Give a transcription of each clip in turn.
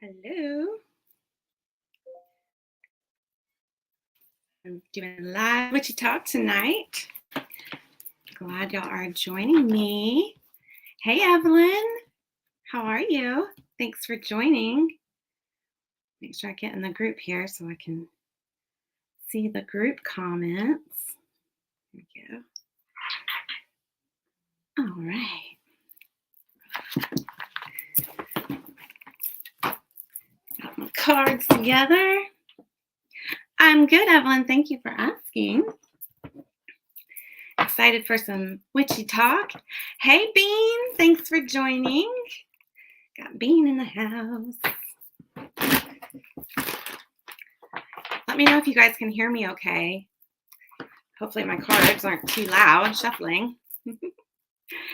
Hello. I'm doing live Witchy Talk tonight. Glad y'all are joining me. Hey, Evelyn. How are you? Thanks for joining. Make sure I get in the group here so I can see the group comments. There we go. All right. Got my cards together. I'm good, Evelyn. Thank you for asking. Excited for some witchy talk. Hey, Bean. Thanks for joining. Got Bean in the house. Let me know if you guys can hear me okay. Hopefully my cards aren't too loud shuffling.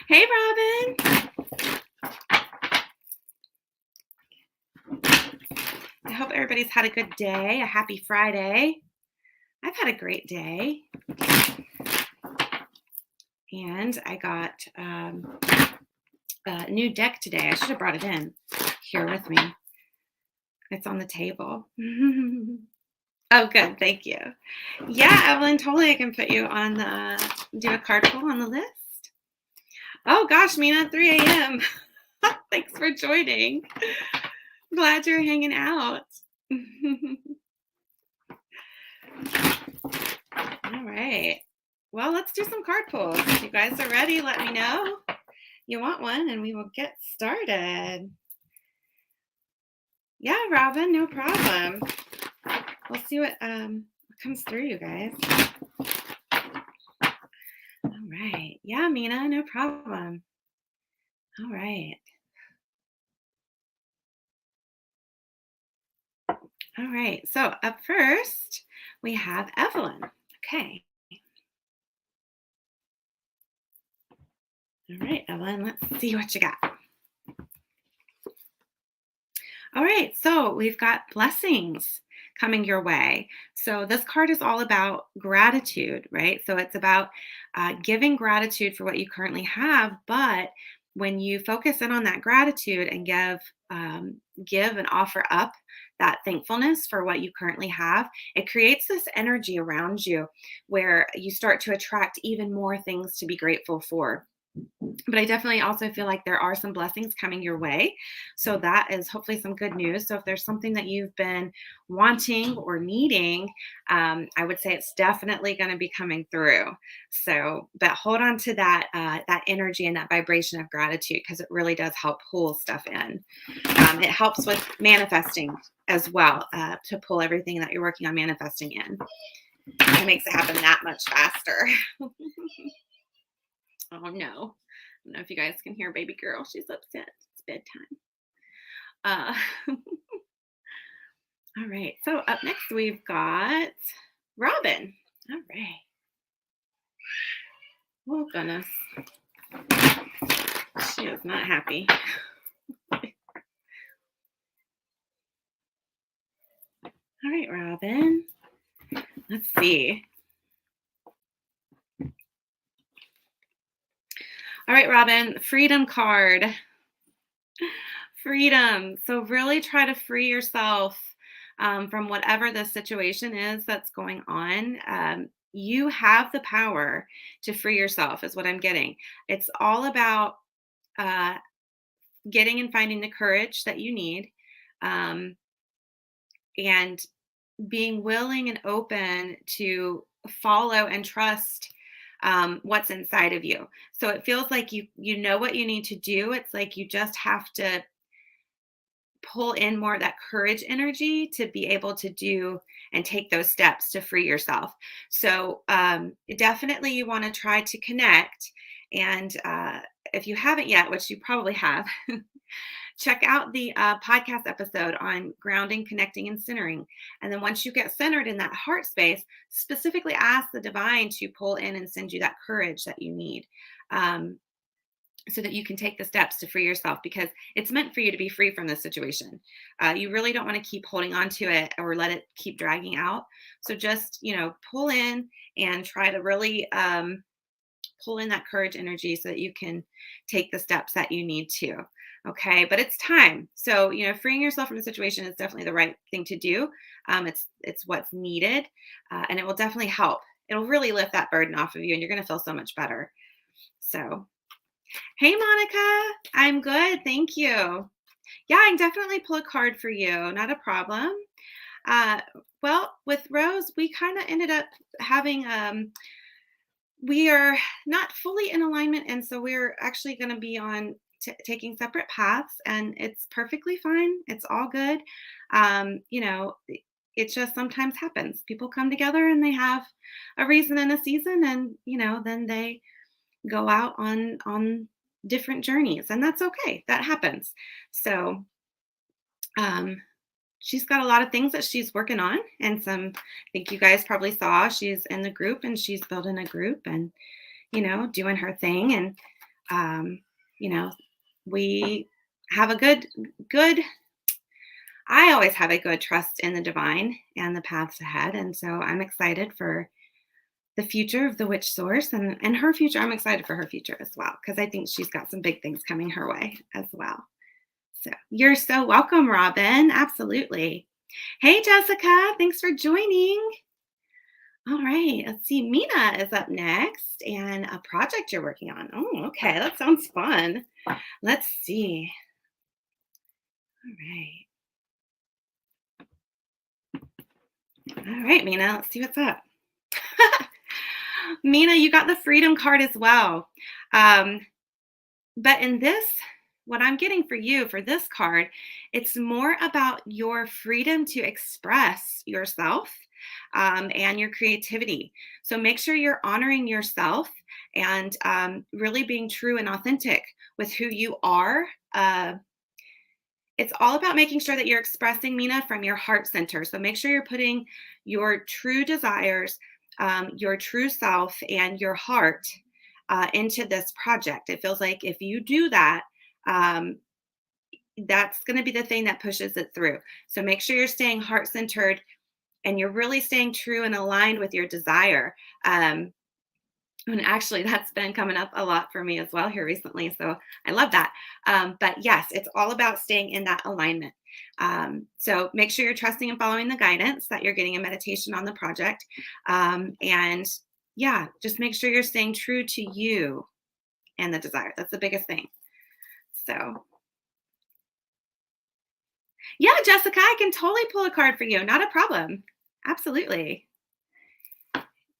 Hey, Robin. I hope everybody's had a good day, a happy Friday. I've had a great day. And I got a new deck today. I should have brought it in here with me. It's on the table. Oh, good. Thank you. Yeah, Evelyn, totally. I can put you on do a card pull on the list. Oh, gosh, Mina, 3 a.m. Thanks for joining. Glad you're hanging out. All right. Well, let's do some card pulls. If you guys are ready, let me know you want one and we will get started. Yeah, Robin, no problem. We'll see what comes through, you guys. All right. Yeah, Mina, no problem. All right. All right. So up first, we have Evelyn. Okay. All right, Evelyn, let's see what you got. All right. So we've got blessings coming your way. So this card is all about gratitude, right? So it's about giving gratitude for what you currently have, but when you focus in on that gratitude and give and offer up that thankfulness for what you currently have, it creates this energy around you where you start to attract even more things to be grateful for. But I definitely also feel like there are some blessings coming your way. So that is hopefully some good news. So if there's something that you've been wanting or needing, I would say it's definitely going to be coming through. So, but hold on to that energy and that vibration of gratitude because it really does help pull stuff in. It helps with manifesting as well to pull everything that you're working on manifesting in. It makes it happen that much faster. Oh no. I don't know if you guys can hear baby girl. She's upset. It's bedtime. All right. So up next we've got Robin. All right. Oh goodness. She is not happy. All right, Robin. Let's see. All right, Robin, freedom card. Freedom. So really try to free yourself from whatever the situation is that's going on. You have the power to free yourself, is what I'm getting. It's all about getting and finding the courage that you need and being willing and open to follow and trust what's inside of you. So it feels like you know what you need to do. It's like you just have to pull in more of that courage energy to be able to do and take those steps to free yourself. So definitely you want to try to connect. And if you haven't yet, which you probably have, check out the podcast episode on grounding, connecting, and centering. And then once you get centered in that heart space, specifically ask the divine to pull in and send you that courage that you need. So that you can take the steps to free yourself because it's meant for you to be free from this situation. You really don't want to keep holding on to it or let it keep dragging out. So just, pull in and try to really pull in that courage energy so that you can take the steps that you need to. Okay, but it's time. So, freeing yourself from the situation is definitely the right thing to do. It's what's needed, and it will definitely help. It'll really lift that burden off of you, and you're going to feel so much better. So, hey, Monica, I'm good. Thank you. Yeah, I can definitely pull a card for you. Not a problem. Uh, well, with Rose, we kind of ended up having we are not fully in alignment, and so we're actually going to be on taking separate paths, and it's perfectly fine. It's all good. It just sometimes happens. People come together and they have a reason and a season, and then they go out on different journeys, and that's okay. That happens. So, um, she's got a lot of things that she's working on, and I think you guys probably saw she's in the group and she's building a group and doing her thing. And you know we have a good I always have a good trust in the divine and the paths ahead, and so I'm excited for the future of the witch source, and her future. I'm excited for her future as well, because I think she's got some big things coming her way as well. So you're so welcome, Robin. Absolutely. Hey, Jessica. Thanks for joining. All right. Let's see. Mina is up next, and a project you're working on. Oh, okay. That sounds fun. Let's see. All right, Mina. Let's see what's up. Mina, you got the freedom card as well. But in this, what I'm getting for you for this card, it's more about your freedom to express yourself, and your creativity. So make sure you're honoring yourself and really being true and authentic with who you are. It's all about making sure that you're expressing, Mina, from your heart center. So make sure you're putting your true desires, your true self, and your heart into this project. It feels like if you do that, that's going to be the thing that pushes it through. So make sure you're staying heart centered and you're really staying true and aligned with your desire. And actually, that's been coming up a lot for me as well here recently. So I love that. But yes, it's all about staying in that alignment. So make sure you're trusting and following the guidance, that you're getting a meditation on the project. And yeah, just make sure you're staying true to you and the desire. That's the biggest thing. So yeah, Jessica, I can totally pull a card for you. Not a problem. Absolutely.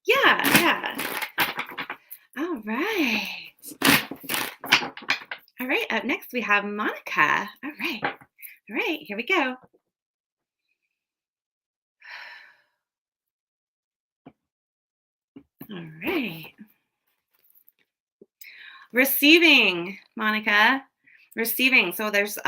Yeah. All right. All right. Up next, we have Monica. All right. Here we go. All right. Receiving, Monica. Receiving. So there's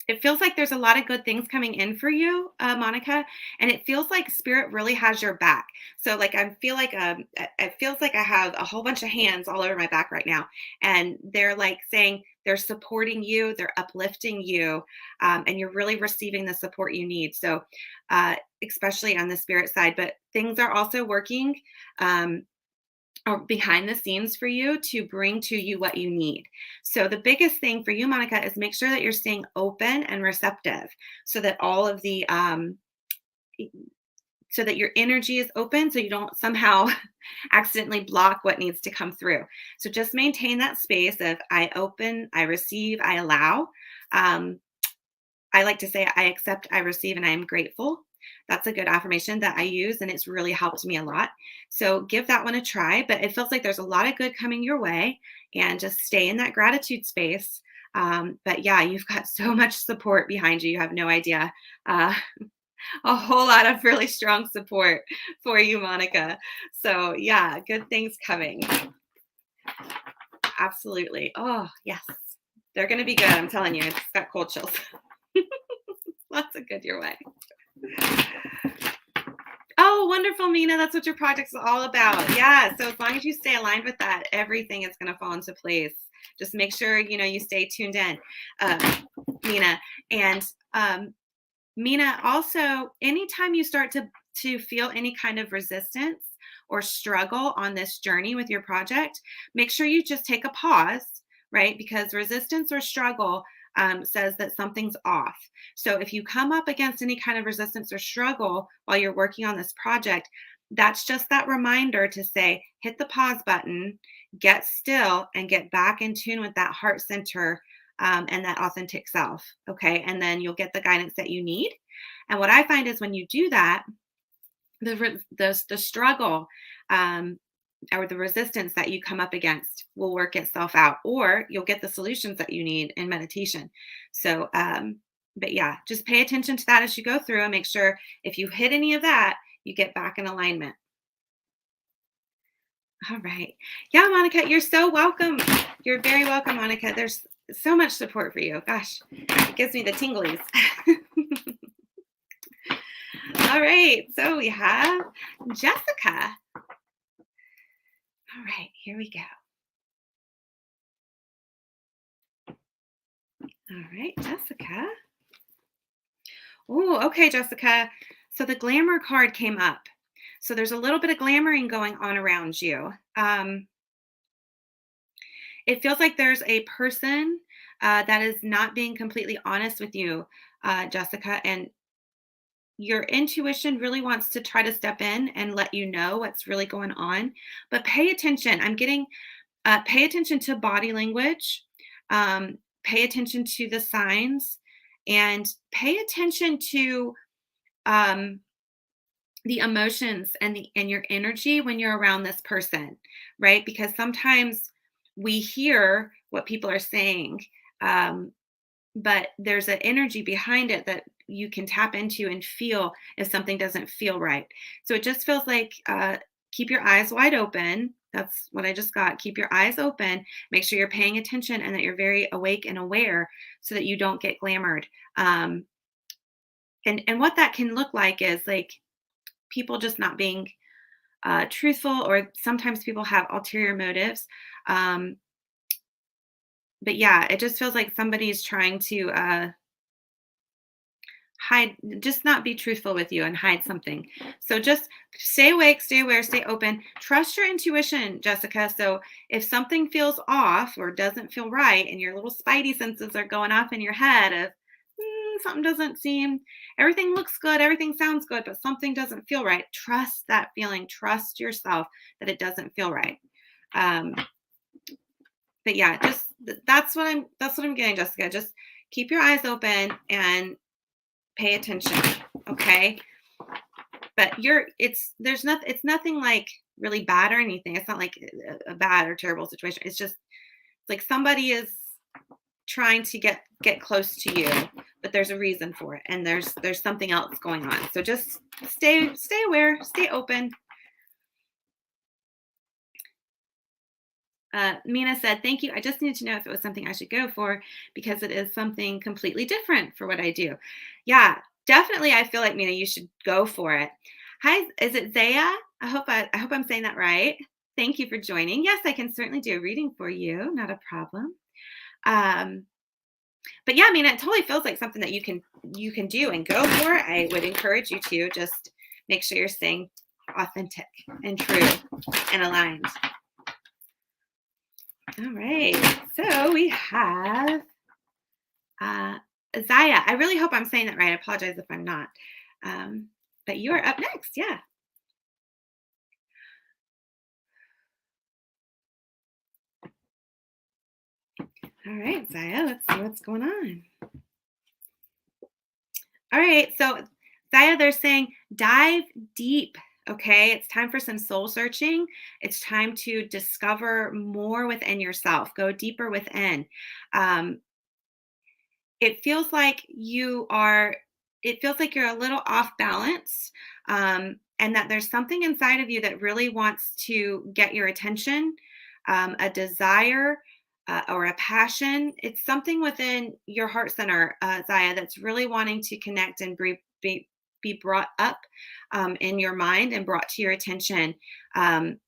it feels like there's a lot of good things coming in for you, Monica, and it feels like spirit really has your back. So like I feel like it feels like I have a whole bunch of hands all over my back right now, and they're like saying they're supporting you, they're uplifting you, and you're really receiving the support you need. So especially on the spirit side, but things are also working. Or behind the scenes for you to bring to you what you need. So the biggest thing for you, Monica, is make sure that you're staying open and receptive, so that all of the so that your energy is open, so you don't somehow accidentally block what needs to come through. So just maintain that space of I open, I receive, I allow. I like to say I accept, I receive, and I am grateful. That's a good affirmation that I use, and it's really helped me a lot. So give that one a try. But it feels like there's a lot of good coming your way, and just stay in that gratitude space. But yeah, you've got so much support behind you. You have no idea. A whole lot of really strong support for you, Monica. So yeah, good things coming. Absolutely. Oh, yes. They're going to be good. I'm telling you, it's got cold chills. Lots of good your way. Oh, wonderful, Mina. That's what your project's all about. Yeah. So as long as you stay aligned with that, everything is going to fall into place. Just make sure, you stay tuned in, Mina. And Mina, also, anytime you start to feel any kind of resistance or struggle on this journey with your project, make sure you just take a pause, right? Because resistance or struggle says that something's off. So if you come up against any kind of resistance or struggle while you're working on this project, that's just that reminder to say, hit the pause button, get still, and get back in tune with that heart center and that authentic self. Okay. And then you'll get the guidance that you need. And what I find is when you do that, the struggle or the resistance that you come up against will work itself out, or you'll get the solutions that you need in meditation. So, but yeah, just pay attention to that as you go through and make sure if you hit any of that, you get back in alignment. All right. Yeah, Monica, you're so welcome. You're very welcome, Monica. There's so much support for you. Gosh, it gives me the tinglies. All right. So we have Jessica. All right, here we go. All right, Jessica. Oh, okay, Jessica. So the glamour card came up. So there's a little bit of glamoring going on around you. It feels like there's a person that is not being completely honest with you, Jessica, and your intuition really wants to try to step in and let you know what's really going on. But pay attention. I'm getting pay attention to body language, pay attention to the signs, and pay attention to um, the emotions and your energy when you're around this person, right? Because sometimes we hear what people are saying, um, but there's an energy behind it that you can tap into and feel if something doesn't feel right. So it just feels like keep your eyes wide open. That's what I just got. Keep your eyes open. Make sure you're paying attention and that you're very awake and aware so that you don't get glamored. And what that can look like is like people just not being truthful, or sometimes people have ulterior motives. Um, but yeah, it just feels like somebody's trying to hide, just not be truthful with you and hide something. So just stay awake, stay aware, stay open, trust your intuition, Jessica. So if something feels off or doesn't feel right and your little spidey senses are going off in your head of something doesn't seem, everything looks good, everything sounds good, but something doesn't feel right, trust that feeling, trust yourself that it doesn't feel right. But yeah, just that's what I'm getting, Jessica. Just keep your eyes open and pay attention, okay? But it's nothing like really bad or anything. It's not like a bad or terrible situation. It's just like somebody is trying to get close to you, but there's a reason for it, and there's something else going on. So just stay aware, stay open. Mina said, thank you. I just needed to know if it was something I should go for because it is something completely different for what I do. Yeah, definitely. I feel like, Mina, you should go for it. Hi, is it Ziya? I hope I'm saying that right. Thank you for joining. Yes, I can certainly do a reading for you. Not a problem. But yeah, I mean, it totally feels like something that you can do and go for. I would encourage you to just make sure you're staying authentic and true and aligned. All right, so we have Ziya. I really hope I'm saying that right. I apologize if I'm not. But you are up next. Yeah. All right, Ziya, let's see what's going on. All right, so Ziya, they're saying dive deep. Okay, it's time for some soul searching. It's time to discover more within yourself, go deeper within. Um, it feels like it feels like you're a little off balance, and that there's something inside of you that really wants to get your attention, a desire or a passion. It's something within your heart center, Ziya, that's really wanting to connect and be brought up in your mind and brought to your attention. Um,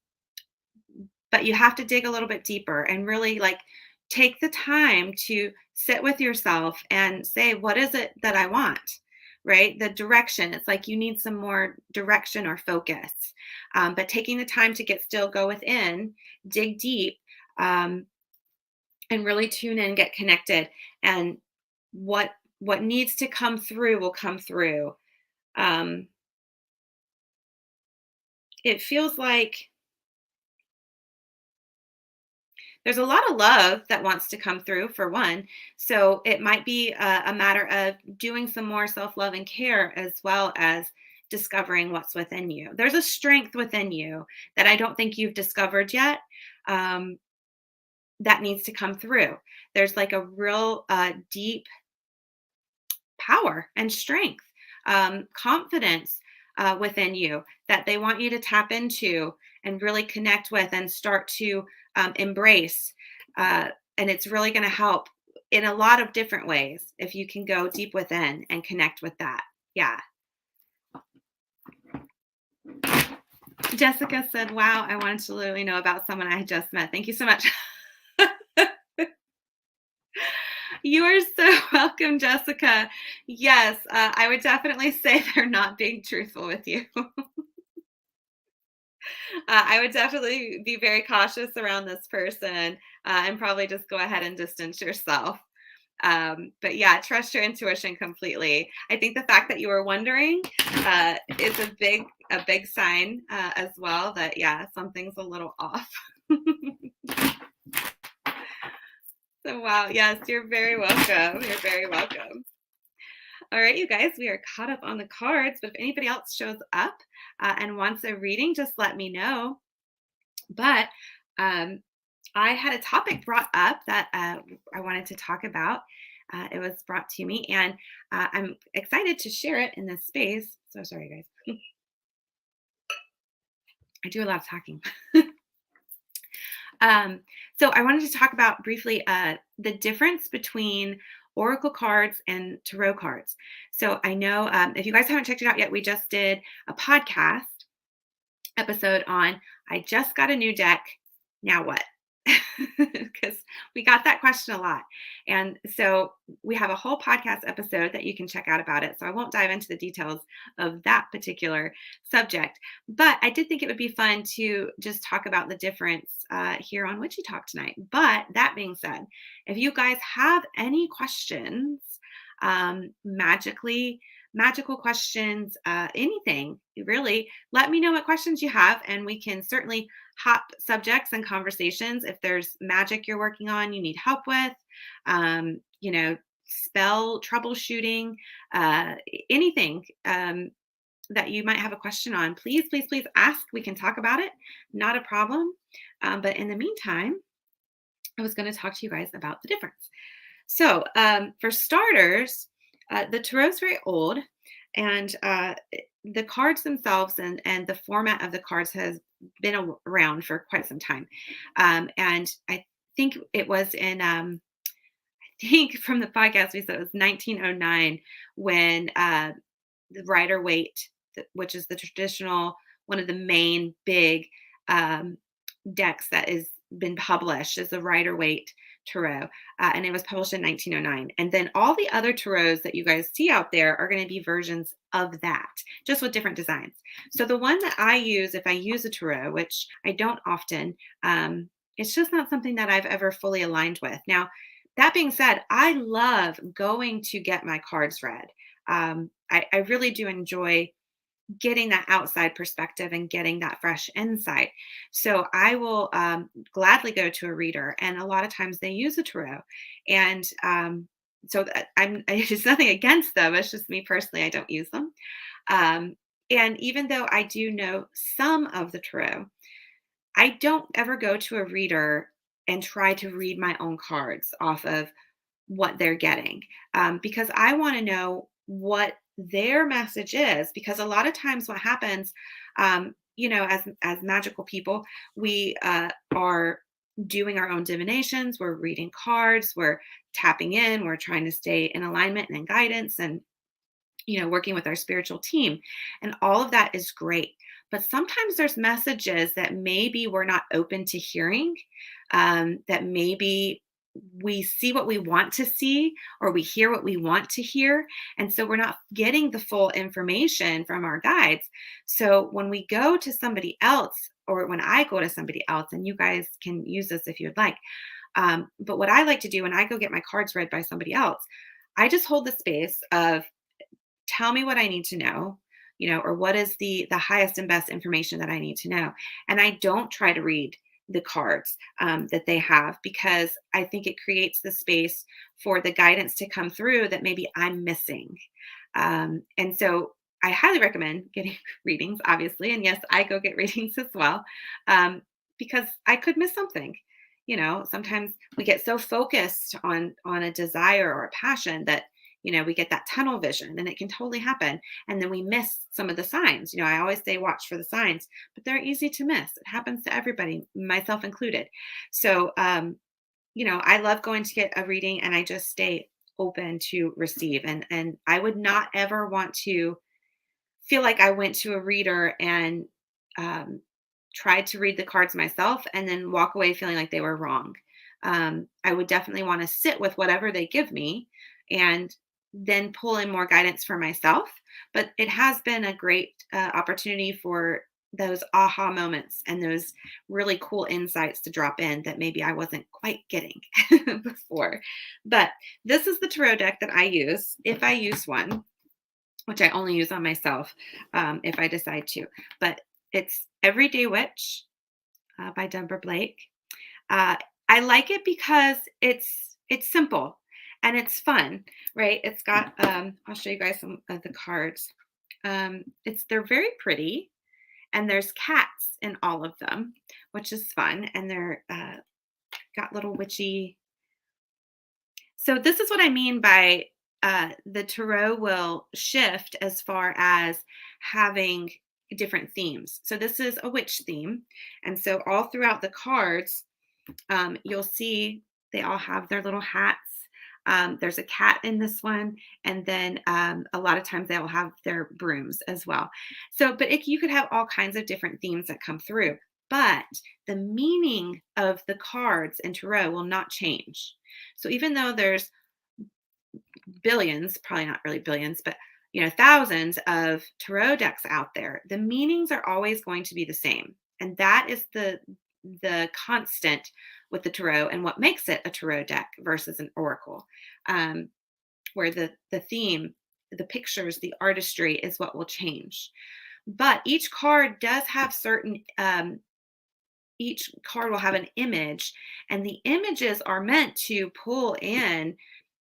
but you have to dig a little bit deeper and really like take the time to sit with yourself and say, what is it that I want? right? The direction. It's like you need some more direction or focus. But taking the time to get still, go within, dig deep, um, and really tune in, get connected, and what what needs to come through will come through. Um, it feels like there's a lot of love that wants to come through, for one. So it might be a matter of doing some more self love and care, as well as discovering what's within you. There's a strength within you that I don't think you've discovered yet. Um, that needs to come through. There's like a real deep power and strength, confidence within you that they want you to tap into and really connect with and start to embrace. Uh, and it's really going to help in a lot of different ways if you can go deep within and connect with that. Yeah. Jessica said, wow, I wanted to literally know about someone I had just met. Thank you so much. You are so welcome, Jessica. Yes, I would definitely say they're not being truthful with you. I would definitely be very cautious around this person, and probably just go ahead and distance yourself. But yeah, trust your intuition completely. I think the fact that you were wondering is a big sign as well that yeah, something's a little off. So wow, yes, you're very welcome. You're very welcome. All right, you guys, we are caught up on the cards, but if anybody else shows up and wants a reading, just let me know. But um, I had a topic brought up that I wanted to talk about. It was brought to me, and I'm excited to share it in this space. So sorry, guys. I do a lot of talking. Um, so I wanted to talk about briefly the difference between oracle cards and tarot cards. So I know if you guys haven't checked it out yet, we just did a podcast episode on I just got a new deck. Now what? Because we got that question a lot. And so we have a whole podcast episode that you can check out about it. So I won't dive into the details of that particular subject. But I did think it would be fun to just talk about the difference here on Witchy Talk tonight. But that being said, if you guys have any questions, magical questions, anything really, let me know what questions you have, and we can certainly hop subjects and conversations. If there's magic you're working on, you need help with, spell troubleshooting, uh, anything that you might have a question on, please, please, please ask. We can talk about it. Not a problem. But in the meantime, I was going to talk to you guys about the difference. So, for starters, the tarot's very old, and the cards themselves and the format of the cards has been around for quite some time. And I think it was in, I think from the podcast we said it was 1909 when the Rider Waite, which is the traditional, one of the main big um, decks that is been published as the Rider Waite tarot, and it was published in 1909. And then all the other tarots that you guys see out there are going to be versions of that, just with different designs. So the one that I use, if I use a tarot, which I don't often, it's just not something that I've ever fully aligned with. Now, that being said, I love going to get my cards read. I really do enjoy getting that outside perspective and getting that fresh insight. So I will gladly go to a reader, and a lot of times they use a tarot, and so that it's nothing against them. It's just me personally, I don't use them. Um, and even though I do know some of the tarot, I don't ever go to a reader and try to read my own cards off of what they're getting, because I want to know what their message is. Because a lot of times, what happens, as magical people, we are doing our own divinations. We're reading cards. We're tapping in. We're trying to stay in alignment and in guidance, and working with our spiritual team, and all of that is great. But sometimes there's messages that maybe we're not open to hearing, that maybe we see what we want to see or we hear what we want to hear. And so we're not getting the full information from our guides. So when we go to somebody else, or when I go to somebody else, and you guys can use this if you'd like. But what I like to do when I go get my cards read by somebody else, I just hold the space of tell me what I need to know, or what is the highest and best information that I need to know. And I don't try to read the cards that they have, because I think it creates the space for the guidance to come through that maybe I'm missing. And so I highly recommend getting readings, obviously. And yes, I go get readings as well, because I could miss something. Sometimes we get so focused on a desire or a passion that we get that tunnel vision, and it can totally happen. And then we miss some of the signs. I always say watch for the signs, but they're easy to miss. It happens to everybody, myself included. So, I love going to get a reading, and I just stay open to receive. And I would not ever want to feel like I went to a reader and um, tried to read the cards myself and then walk away feeling like they were wrong. I would definitely want to sit with whatever they give me and then pull in more guidance for myself. But it has been a great opportunity for those aha moments and those really cool insights to drop in that maybe I wasn't quite getting before. But this is the tarot deck that I use if I use one, which I only use on myself if I decide to. But it's Everyday Witch by Denver Blake. Uh, I like it because it's simple and it's fun, right? It's got I'll show you guys some of the cards. They're very pretty, and there's cats in all of them, which is fun, and they're got little witchy. So this is what I mean by the tarot will shift as far as having different themes. So this is a witch theme. And so all throughout the cards, you'll see they all have their little hats. There's a cat in this one. And then a lot of times they'll have their brooms as well. So, but you could have all kinds of different themes that come through. But the meaning of the cards in tarot will not change. So even though there's billions, probably not really billions, but thousands of tarot decks out there, the meanings are always going to be the same. And that is the constant with the tarot, and what makes it a tarot deck versus an oracle, where the theme, the pictures, the artistry is what will change. But each card does have certain each card will have an image, and the images are meant to pull in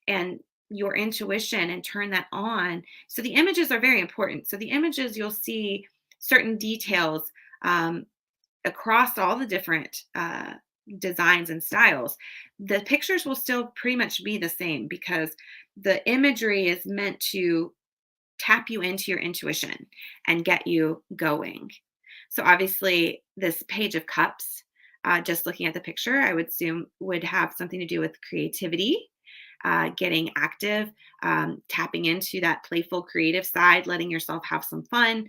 and your intuition and turn that on. So the images are very important. So the images, you'll see certain details across all the different designs and styles. The pictures will still pretty much be the same, because the imagery is meant to tap you into your intuition and get you going. So obviously this Page of Cups, just looking at the picture, I would assume would have something to do with creativity, getting active, tapping into that playful, creative side, letting yourself have some fun.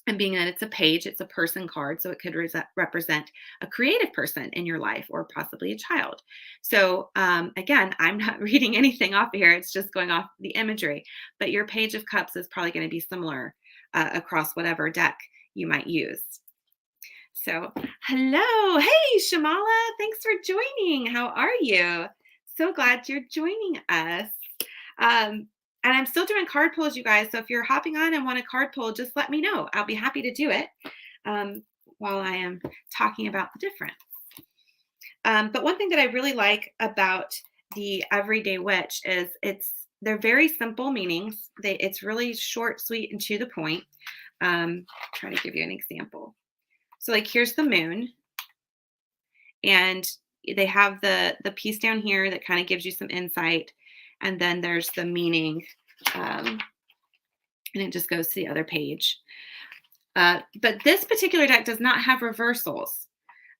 And being that it's a page, it's a person card, so it could represent a creative person in your life, or possibly a child. So again, I'm not reading anything off of here. It's just going off the imagery. But your Page of Cups is probably going to be similar across whatever deck you might use. So hello. Hey, Shamala. Thanks for joining. How are you? So glad you're joining us. And I'm still doing card pulls, you guys. So if you're hopping on and want a card pull, just let me know. I'll be happy to do it while I am talking about the difference. But one thing that I really like about the Everyday Witch is they're very simple meanings. It's really short, sweet, and to the point. Try to give you an example. So like here's the moon, and they have the piece down here that kind of gives you some insight. And then there's the meaning, and it just goes to the other page. But this particular deck does not have reversals.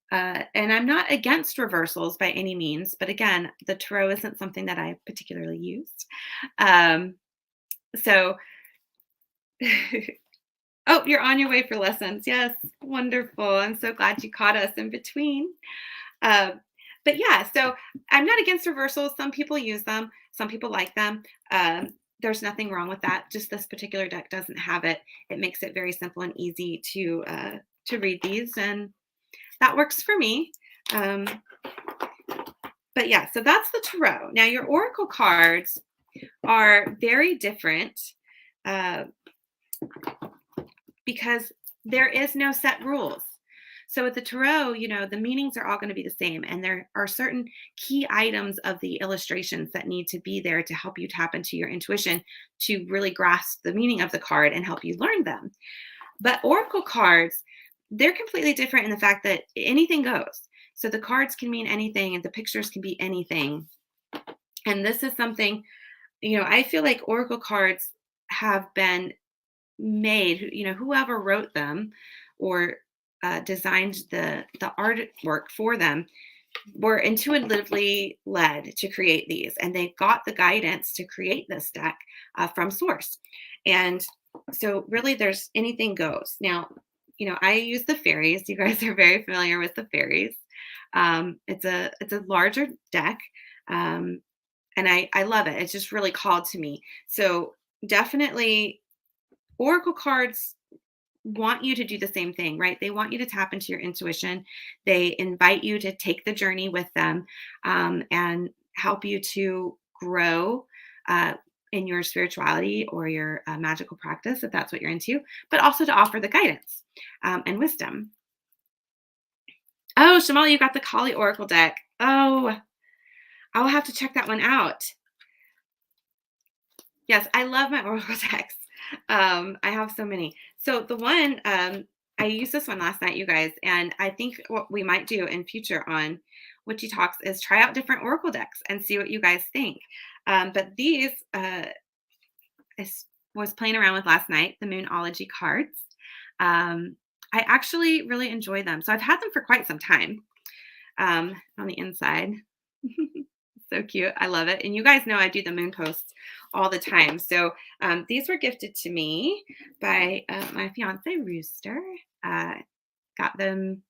And I'm not against reversals by any means. But again, the tarot isn't something that I particularly used. So, oh, you're on your way for lessons. Yes, wonderful. I'm so glad you caught us in between. But yeah, so I'm not against reversals. Some people use them, some people like them. There's nothing wrong with that. Just this particular deck doesn't have it. It makes it very simple and easy to read these, and that works for me. Um, but yeah, so that's the tarot. Now your oracle cards are very different uh, because there is no set rules. So with the tarot, the meanings are all going to be the same. And there are certain key items of the illustrations that need to be there to help you tap into your intuition to really grasp the meaning of the card and help you learn them. But oracle cards, they're completely different in the fact that anything goes. So the cards can mean anything and the pictures can be anything. And this is something, I feel like oracle cards have been made, whoever wrote them or designed the artwork for them were intuitively led to create these, and they got the guidance to create this deck from source. And so really there's anything goes. Now, I use the fairies. You guys are very familiar with the fairies. It's a larger deck, and I love it. It's just really called to me. So definitely oracle cards want you to do the same thing, right? They want you to tap into your intuition. They invite you to take the journey with them, and help you to grow uh, in your spirituality or your magical practice, if that's what you're into, but also to offer the guidance and wisdom. Oh, Shamala, you got the Kali Oracle deck. Oh, I'll have to check that one out. Yes, I love my oracle decks. I have so many. So the one I used this one last night, you guys, and I think what we might do in future on Witchy Talks is try out different oracle decks and see what you guys think. But these I was playing around with last night, the Moonology cards. I actually really enjoy them. So I've had them for quite some time on the inside. So cute. I love it. And you guys know I do the moon posts all the time. So these were gifted to me by my fiance, Rooster. Uh, got them,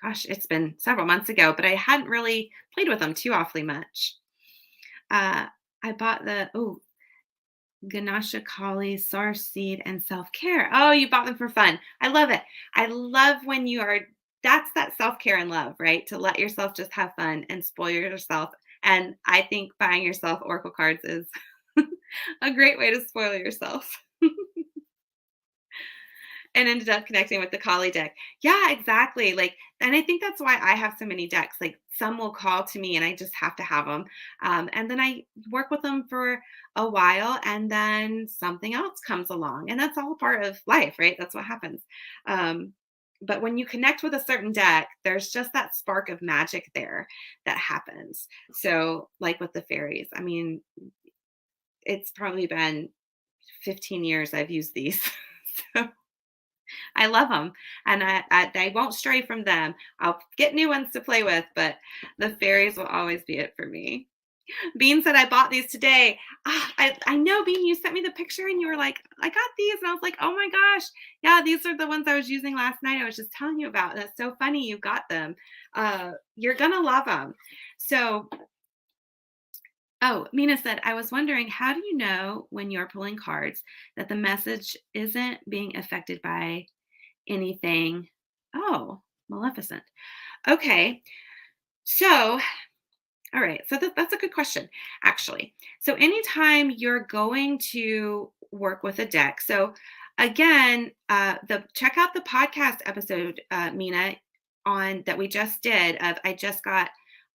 gosh, it's been several months ago, but I hadn't really played with them too awfully much. I bought Ganesha Kali, Sar Seed, and Self Care. Oh, you bought them for fun. I love it. I love when that's that self care and love, right? To let yourself just have fun and spoil yourself. And I think buying yourself Oracle cards is a great way to spoil yourself. And ended up connecting with the Kali deck. Yeah, exactly. Like, and I think that's why I have so many decks. Like, some will call to me and I just have to have them. And then I work with them for a while and then something else comes along. And that's all part of life, right? That's what happens. Um, but when you connect with a certain deck, there's just that spark of magic there that happens. So, like with the fairies, I mean, it's probably been 15 years I've used these. So I love them, and I won't stray from them. I'll get new ones to play with, but the fairies will always be it for me. Bean said, I bought these today. I know, Bean, you sent me the picture and you were like, I got these. And I was like, oh my gosh. Yeah, these are the ones I was using last night. I was just telling you about. And it's so funny you got them. You're going to love them. So, oh, Mina said, I was wondering, how do you know when you're pulling cards that the message isn't being affected by anything? Oh, Maleficent. Okay. So, all right. So that's a good question, actually. So, anytime you're going to work with a deck, so again, the check out the podcast episode, Mina, on that we just did of I just got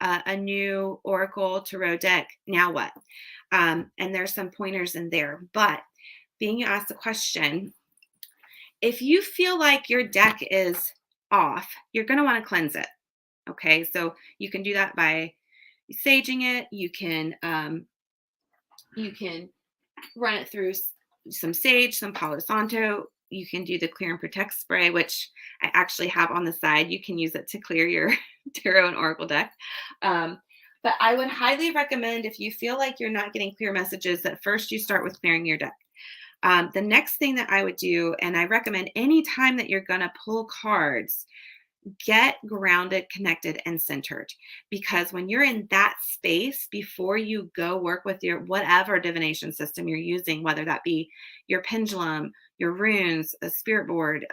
a new Oracle Tarot deck. Now what? And there's some pointers in there. But being you asked the question, if you feel like your deck is off, you're going to want to cleanse it. Okay, so you can do that by saging it. You can run it through some sage, some Palo Santo. You can do the clear and protect spray, which I actually have on the side. You can use it to clear your tarot and oracle deck. But I would highly recommend, if you feel like you're not getting clear messages, that first you start with clearing your deck. The next thing that I would do, and I recommend anytime that you're going to pull cards, get grounded, connected, and centered. Because when you're in that space, before you go work with your whatever divination system you're using, whether that be your pendulum, your runes, a spirit board,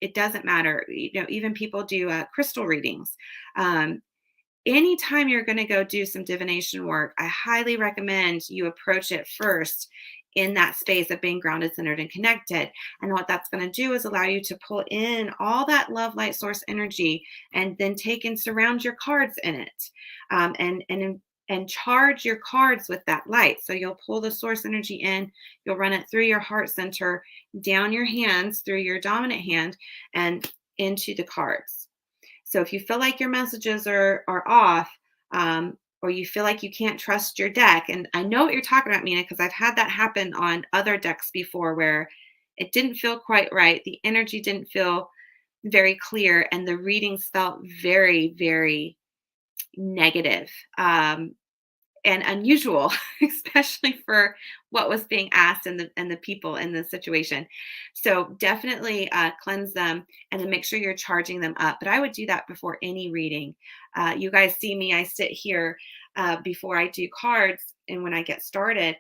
it doesn't matter. Even people do crystal readings. Um, Anytime you're going to go do some divination work, I highly recommend you approach it first in that space of being grounded, centered, and connected. And what that's going to do is allow you to pull in all that love, light, source energy, and then take and surround your cards in it, and charge your cards with that light. So you'll pull the source energy in, you'll run it through your heart center, down your hands through your dominant hand, and into the cards. So if you feel like your messages are off, or you feel like you can't trust your deck, and I know what you're talking about, Mina, because I've had that happen on other decks before where it didn't feel quite right. The energy didn't feel very clear, and the readings felt very, very negative. And unusual, especially for what was being asked and the people in the situation. So definitely cleanse them and then make sure you're charging them up. But I would do that before any reading. You guys see me, I sit here before I do cards. And when I get started,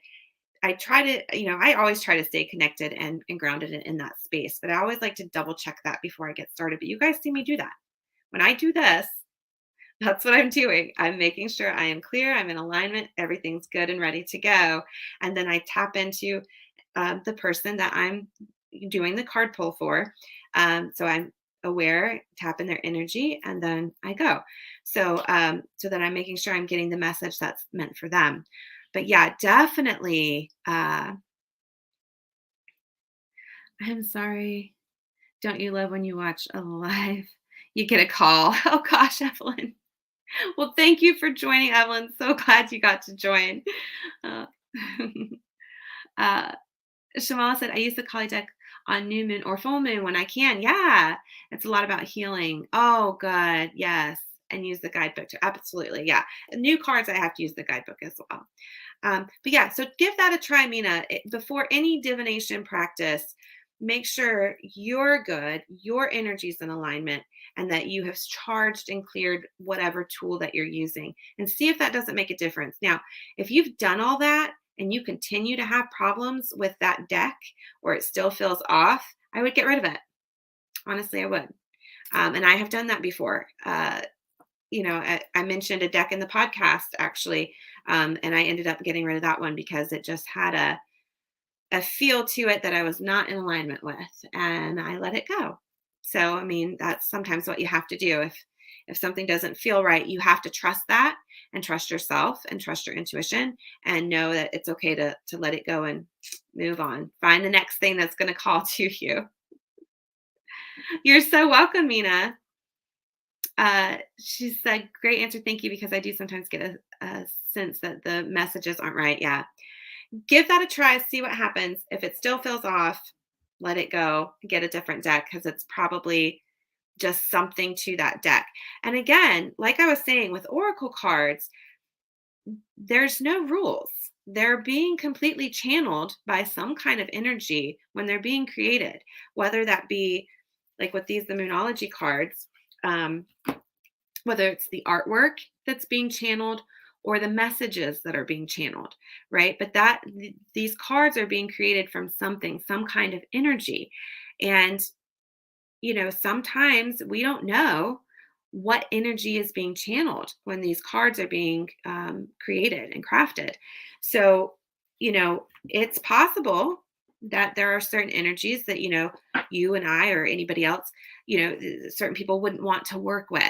I try to, I always try to stay connected and grounded in that space. But I always like to double check that before I get started. But you guys see me do that. When I do this, that's what I'm doing. I'm making sure I am clear, I'm in alignment, everything's good and ready to go. And then I tap into the person that I'm doing the card pull for. So I'm aware, tap in their energy, and then I go. So that I'm making sure I'm getting the message that's meant for them. But yeah, definitely. I'm sorry. Don't you love when you watch a live? You get a call. Oh gosh, Evelyn. Well, thank you for joining, Evelyn. So glad you got to join. Uh, uh, Shamala said, I use the Kali deck on new moon or full moon when I can. Yeah, it's a lot about healing. Oh, good. Yes. And use the guidebook too. Absolutely. Yeah. New cards, I have to use the guidebook as well. But yeah, so give that a try, Mina. Before any divination practice, make sure you're good, your energy's in alignment, and that you have charged and cleared whatever tool that you're using, and see if that doesn't make a difference. Now, if you've done all that and you continue to have problems with that deck or it still feels off, I would get rid of it. Honestly, I would. And I have done that before. I mentioned a deck in the podcast actually, and I ended up getting rid of that one because it just had a feel to it that I was not in alignment with, and I let it go. So, I mean, that's sometimes what you have to do. If something doesn't feel right, you have to trust that and trust yourself and trust your intuition and know that it's okay to let it go and move on. Find the next thing that's going to call to you. You're so welcome, Mina. She said, great answer. Thank you. Because I do sometimes get a sense that the messages aren't right. Yeah. Give that a try. See what happens. If it still feels off, let it go. Get a different deck because it's probably just something to that deck. And again, like I was saying with oracle cards, there's no rules. They're being completely channeled by some kind of energy when they're being created, whether that be like with the Moonology cards, um, whether it's the artwork that's being channeled or the messages that are being channeled, right? But these cards are being created from something, some kind of energy. And, sometimes we don't know what energy is being channeled when these cards are being created and crafted. So, it's possible that there are certain energies that, you and I or anybody else, certain people wouldn't want to work with.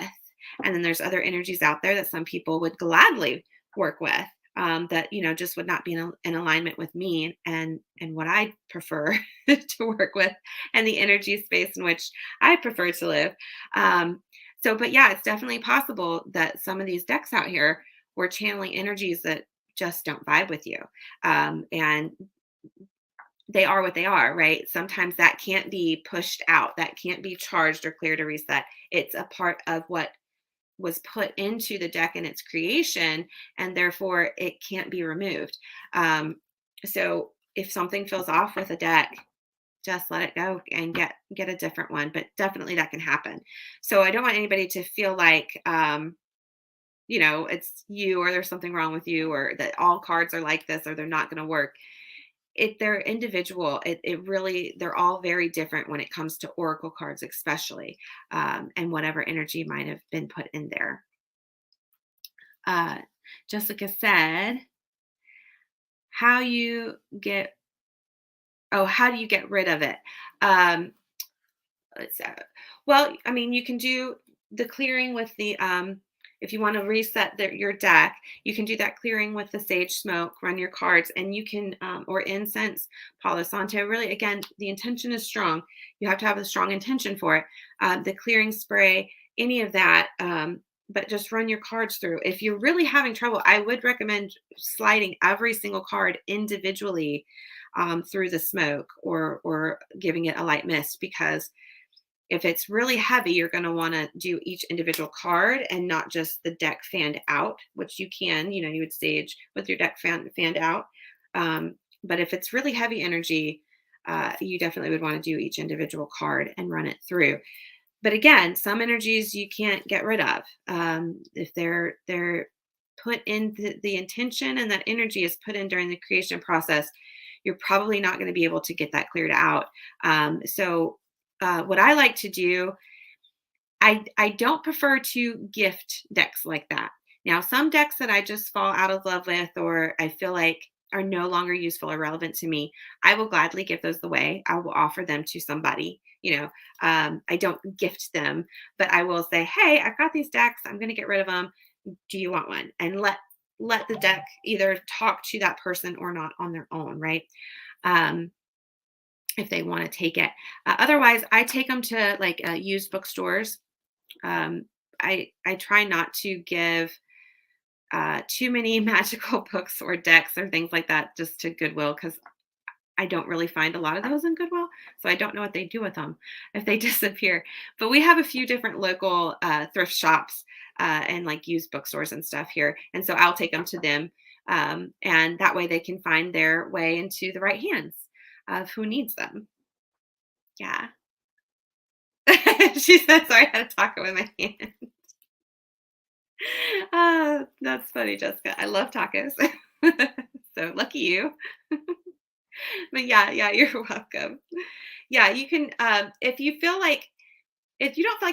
And then there's other energies out there that some people would gladly work with, that, just would not be in alignment with me and what I prefer to work with and the energy space in which I prefer to live. But yeah, it's definitely possible that some of these decks out here were channeling energies that just don't vibe with you. And they are what they are, right? Sometimes that can't be pushed out, that can't be charged or cleared or reset. It's a part of what was put into the deck in its creation, and therefore it can't be removed. So if something feels off with a deck, just let it go and get a different one. But definitely that can happen. So I don't want anybody to feel like it's you or there's something wrong with you or that all cards are like this or they're not going to work. They're individual. It really, they're all very different when it comes to oracle cards, especially, and whatever energy might have been put in there. Uh, Jessica said, how you get, how do you get rid of it? Um, let's, well, I mean, you can do the clearing with the, if you want to reset your deck, you can do that clearing with the sage smoke, run your cards, and you can, or incense, Palo Santo. Really, again, the intention is strong. You have to have a strong intention for it. The clearing spray, any of that, but just run your cards through. If you're really having trouble, I would recommend sliding every single card individually through the smoke or giving it a light mist, because if it's really heavy, you're going to want to do each individual card and not just the deck fanned out, which you can, you would stage with your deck fanned out. But if it's really heavy energy, you definitely would want to do each individual card and run it through. But again, some energies you can't get rid of. If they're put in the intention and that energy is put in during the creation process, you're probably not going to be able to get that cleared out. So what I like to do, I don't prefer to gift decks like that. Now, some decks that I just fall out of love with or I feel like are no longer useful or relevant to me, I will gladly give those away. I will offer them to somebody. I don't gift them, but I will say, hey, I've got these decks. I'm going to get rid of them. Do you want one? And let the deck either talk to that person or not on their own, right? If they want to take it. Otherwise, I take them to like used bookstores. I try not to give too many magical books or decks or things like that just to Goodwill, because I don't really find a lot of those in Goodwill. So I don't know what they do with them if they disappear. But we have a few different local thrift shops and like used bookstores and stuff here. And so I'll take them to them. And that way they can find their way into the right hands of who needs them. Yeah. She said, sorry, I had a taco in my hand. That's funny, Jessica. I love tacos. So lucky you. But yeah, you're welcome. Yeah, you can, if you don't feel like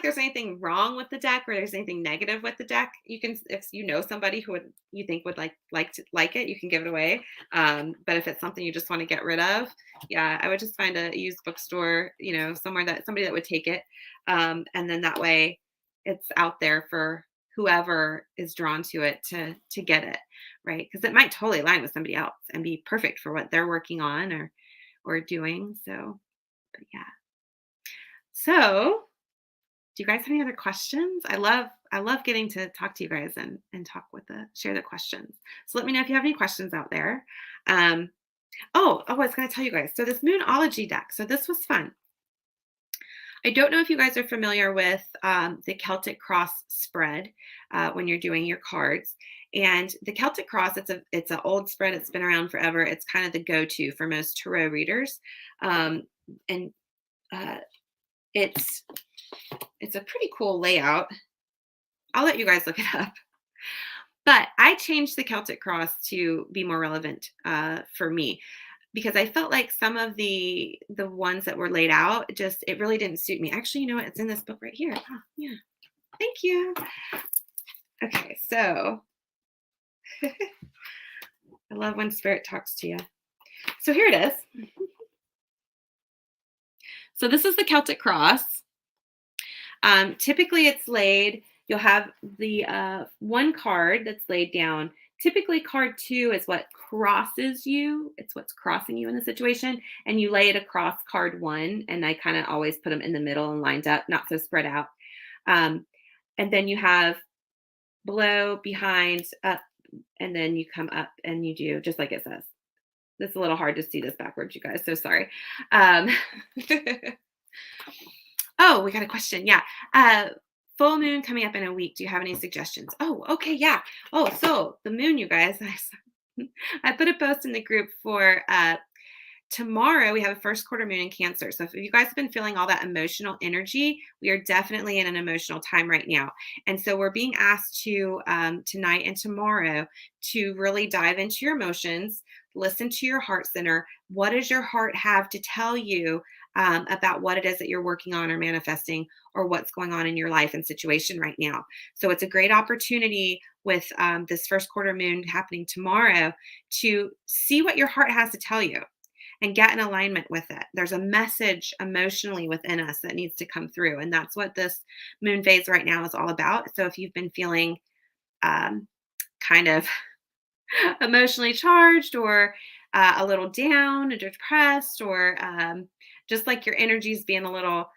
there's anything wrong with the deck or there's anything negative with the deck, you can, if you know somebody who you think would like it, you can give it away. But if it's something you just want to get rid of, yeah, I would just find a used bookstore, somewhere that somebody that would take it. And then that way it's out there for whoever is drawn to it to get it, right? Because it might totally align with somebody else and be perfect for what they're working on or doing. So, but yeah. So do you guys have any other questions? I love getting to talk to you guys and share the questions. So let me know if you have any questions out there. I was going to tell you guys. So this Moonology deck. So this was fun. I don't know if you guys are familiar with the Celtic Cross spread when you're doing your cards. And the Celtic Cross, it's an old spread. It's been around forever. It's kind of the go-to for most tarot readers. And it's a pretty cool layout. I'll let you guys look it up. But I changed the Celtic Cross to be more relevant for me, because I felt like some of the ones that were laid out, it really didn't suit me. Actually, you know what? It's in this book right here. Oh, yeah. Thank you. Okay, so I love when Spirit talks to you. So here it is. So this is the Celtic Cross. Typically it's laid, you'll have the one card that's laid down. Typically card 2 is what crosses you. It's what's crossing you in the situation. And you lay it across card 1. And I kind of always put them in the middle and lined up, not so spread out. And then you have below, behind, up, and then you come up and you do just like it says. It's a little hard to see this backwards, you guys. So sorry. Oh, we got a question. Yeah. Full moon coming up in a week. Do you have any suggestions? Oh, okay. Yeah. Oh, so the moon, you guys, I put a post in the group for Tomorrow, we have a first quarter moon in Cancer. So if you guys have been feeling all that emotional energy, we are definitely in an emotional time right now. And so we're being asked to tonight and tomorrow to really dive into your emotions, listen to your heart center. What does your heart have to tell you about what it is that you're working on or manifesting, or what's going on in your life and situation right now? So it's a great opportunity with this first quarter moon happening tomorrow to see what your heart has to tell you and get in alignment with it. There's a message emotionally within us that needs to come through. And that's what this moon phase right now is all about. So if you've been feeling um, kind of emotionally charged, or a little down or depressed, or just like your energy's being a little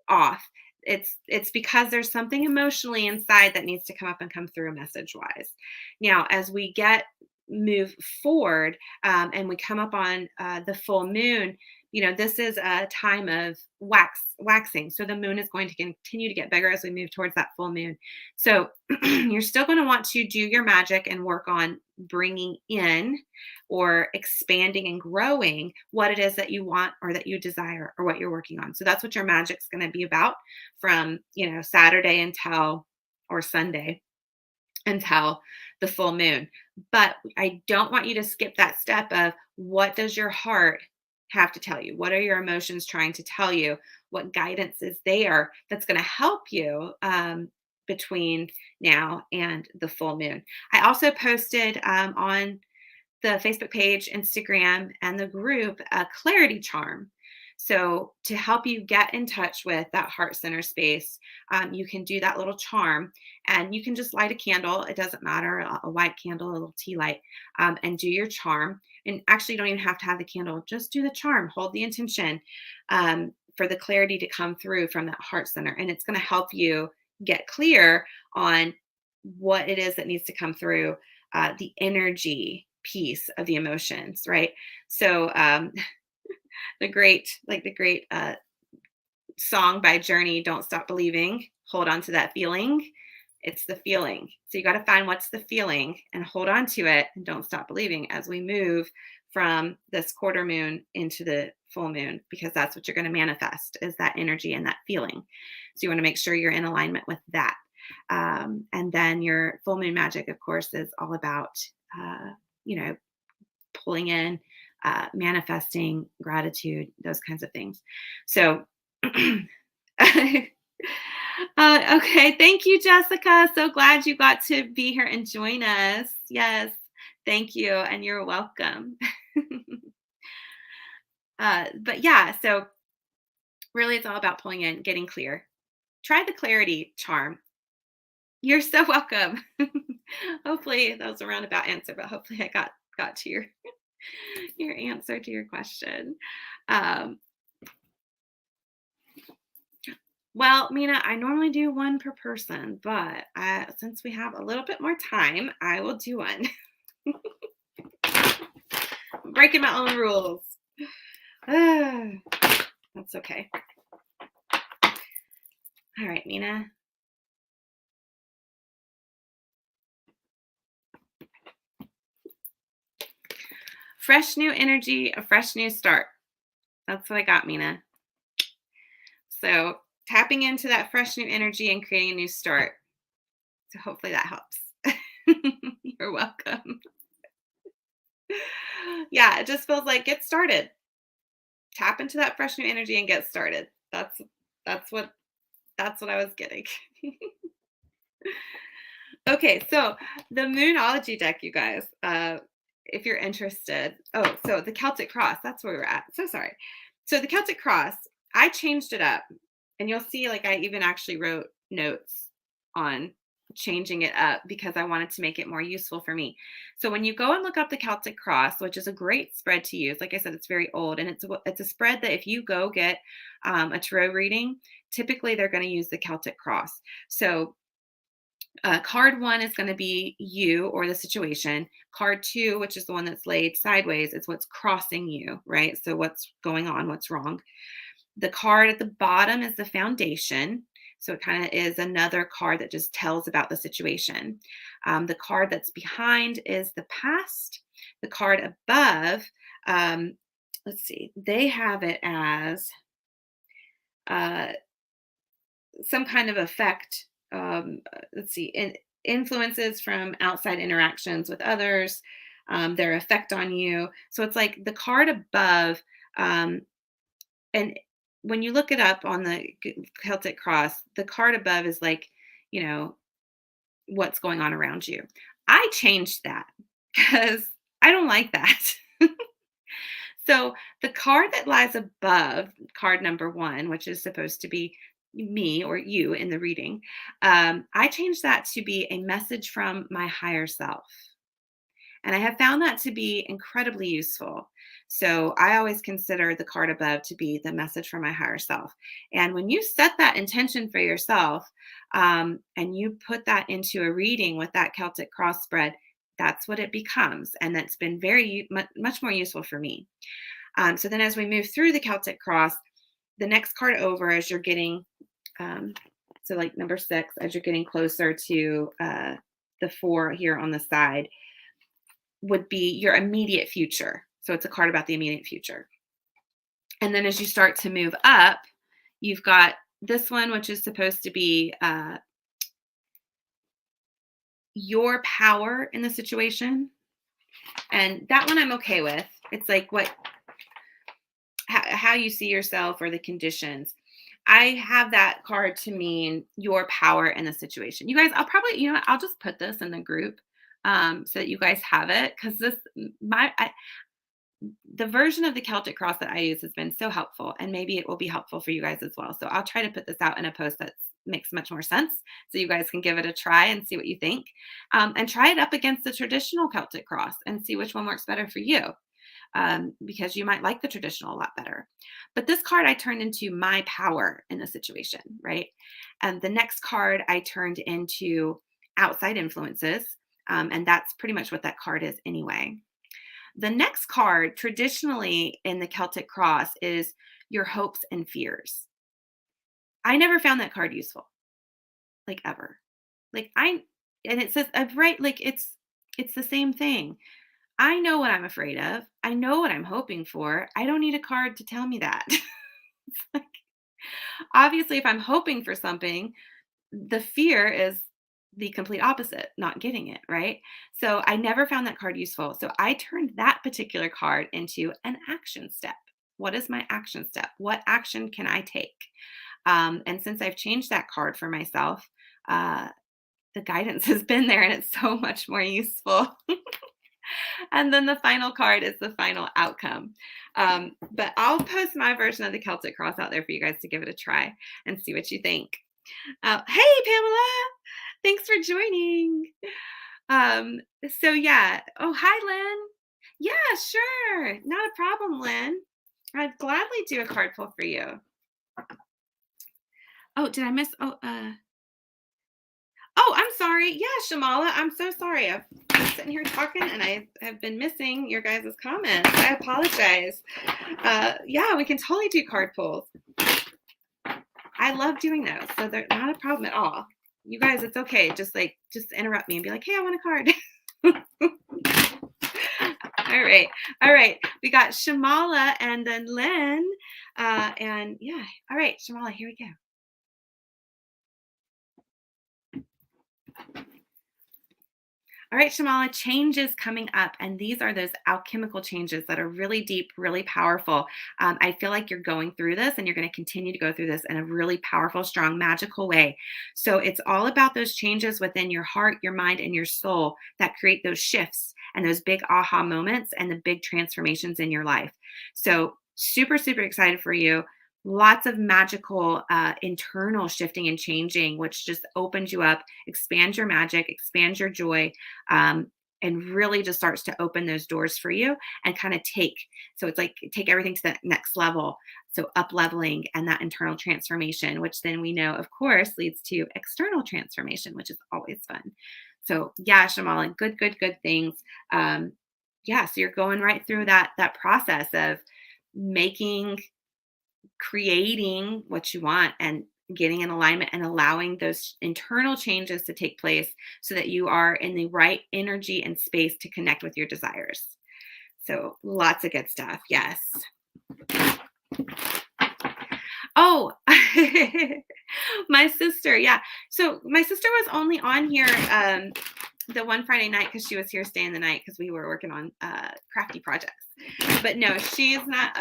off, it's because there's something emotionally inside that needs to come up and come through message wise. Now as we get move forward, and we come up on the full moon, this is a time of waxing, so the moon is going to continue to get bigger as we move towards that full moon. So you're still going to want to do your magic and work on bringing in or expanding and growing what it is that you want or that you desire or what you're working on. So that's what your magic's going to be about from, Saturday until, or Sunday until the full moon. But I don't want you to skip that step of, what does your heart have to tell you? What are your emotions trying to tell you? What guidance is there that's going to help you between now and the full moon? I also posted on the Facebook page, Instagram, and the group a clarity charm. So to help you get in touch with that heart center space, you can do that little charm, and you can just light a candle. It doesn't matter, a white candle, a little tea light, and do your charm. And actually, you don't even have to have the candle. Just do the charm. Hold the intention for the clarity to come through from that heart center, and it's going to help you get clear on what it is that needs to come through, the energy piece of the emotions, right? So the great song by Journey, Don't Stop Believing, hold on to that feeling. It's the feeling. So you got to find what's the feeling and hold on to it, and don't stop believing as we move from this quarter moon into the full moon, because that's what you're going to manifest, is that energy and that feeling. So you want to make sure you're in alignment with that. And then your full moon magic, of course, is all about, pulling in, manifesting, gratitude, those kinds of things. So, okay. Thank you, Jessica. So glad you got to be here and join us. Yes. Thank you. And you're welcome. But yeah, so really it's all about pulling in, getting clear. Try the clarity charm. You're so welcome. Hopefully that was a roundabout answer, but hopefully I got to your answer to your question. Um, well, Mina, I normally do one per person, but since we have a little bit more time, I will do one. I'm breaking my own rules. That's okay. All right, Mina. Fresh new energy, a fresh new start. That's what I got, Mina. So tapping into that fresh new energy and creating a new start. So hopefully that helps. You're welcome. Yeah, it just feels like, get started. Tap into that fresh new energy and get started. That's what I was getting. Okay, so the Moonology deck, you guys, if you're interested. Oh, so the Celtic Cross, that's where we're at. So sorry. So the Celtic Cross, I changed it up, and you'll see, like, I even actually wrote notes on changing it up because I wanted to make it more useful for me. So when you go and look up the Celtic Cross, which is a great spread to use, like I said, it's very old, and it's a spread that if you go get a tarot reading, typically they're going to use the Celtic Cross. So card one is going to be you or the situation. Card two, which is the one that's laid sideways, is what's crossing you, right? So what's going on, what's wrong. The card at the bottom is the foundation. So it kind of is another card that just tells about the situation. The card that's behind is the past. The card above let's see, they have it as uh, some kind of effect. Let's see, influences from outside interactions with others, their effect on you. So it's like the card above, um, and when you look it up on the Celtic cross, the card above is like, you know, what's going on around you. I changed that because I don't like that. So the card that lies above card number one, which is supposed to be me or you in the reading, I changed that to be a message from my higher self. And I have found that to be incredibly useful. So I always consider the card above to be the message from my higher self. And when you set that intention for yourself, and you put that into a reading with that Celtic cross spread, that's what it becomes. And that's been much more useful for me. So then as we move through the Celtic cross, the next card over as you're getting, um, so like number 6, as you're getting closer to the 4 here on the side, would be your immediate future. So it's a card about the immediate future. And then as you start to move up, you've got this one, which is supposed to be your power in the situation. And that one I'm okay with. It's like how you see yourself or the conditions. I have that card to mean your power in the situation. You guys, I'll probably, I'll just put this in the group so that you guys have it, because the version of the Celtic cross that I use has been so helpful, and maybe it will be helpful for you guys as well. So I'll try to put this out in a post that makes much more sense, so you guys can give it a try and see what you think, and try it up against the traditional Celtic cross and see which one works better for you, because you might like the traditional a lot better. But this card I turned into my power in the situation, right? And the next card I turned into outside influences, and that's pretty much what that card is anyway. The next card, traditionally in the Celtic cross, is your hopes and fears. I never found that card useful, like ever. Like and it says, right, like it's the same thing. I know what I'm afraid of. I know what I'm hoping for. I don't need a card to tell me that. It's like, obviously, if I'm hoping for something, the fear is the complete opposite, not getting it, right? So I never found that card useful. So I turned that particular card into an action step. What is my action step? What action can I take? And since I've changed that card for myself, the guidance has been there and it's so much more useful. And then the final card is the final outcome. But I'll post my version of the Celtic cross out there for you guys to give it a try and see what you think. Hey, Pamela, thanks for joining. So yeah. Oh, hi, Lynn. Yeah, sure. Not a problem, Lynn. I'd gladly do a card pull for you. Oh, did I miss? Oh, I'm sorry. Yeah, Shamala, I'm so sorry. I've been sitting here talking and I have been missing your guys' comments. I apologize. Yeah, we can totally do card pulls. I love doing those, so they're not a problem at all. You guys, it's okay. Just interrupt me and be like, "Hey, I want a card." All right, all right. We got Shamala and then Lynn, and yeah. All right, Shamala, here we go. All right, Shamala, changes coming up. And these are those alchemical changes that are really deep, really powerful. I feel like you're going through this and you're going to continue to go through this in a really powerful, strong, magical way. So it's all about those changes within your heart, your mind, and your soul that create those shifts and those big aha moments and the big transformations in your life. So super, super excited for you. Lots of magical internal shifting and changing, which just opens you up, expands your magic, expands your joy, and really just starts to open those doors for you and kind of so it's like take everything to the next level. So up leveling and that internal transformation, which then we know, of course, leads to external transformation, which is always fun. So yeah, Shamala, good, good, good things. Yeah, so you're going right through that process of creating what you want and getting in alignment and allowing those internal changes to take place so that you are in the right energy and space to connect with your desires. So lots of good stuff. Yes. Oh, my sister. Yeah. So my sister was only on here the one Friday night because she was here staying the night because we were working on crafty projects. But no, she's not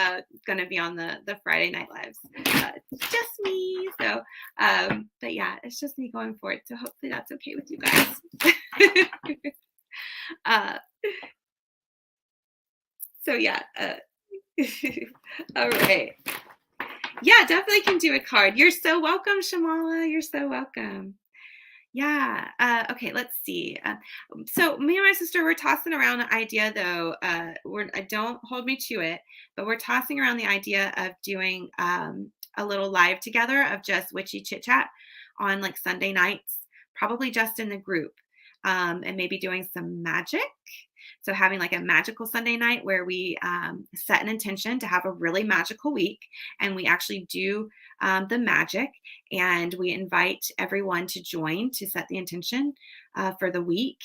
going to be on the Friday night lives. It's just me. So, but yeah, it's just me going for it. So hopefully that's okay with you guys. uh, so yeah. All right. Yeah, definitely can do a card. You're so welcome, Shamala. You're so welcome. Yeah. Okay. Let's see. So me and my sister were tossing around the idea, though. Don't hold me to it, but we're tossing around the idea of doing a little live together of just witchy chit chat on like Sunday nights, probably just in the group, and maybe doing some magic. So having like a magical Sunday night where we set an intention to have a really magical week, and we actually do the magic, and we invite everyone to join to set the intention for the week.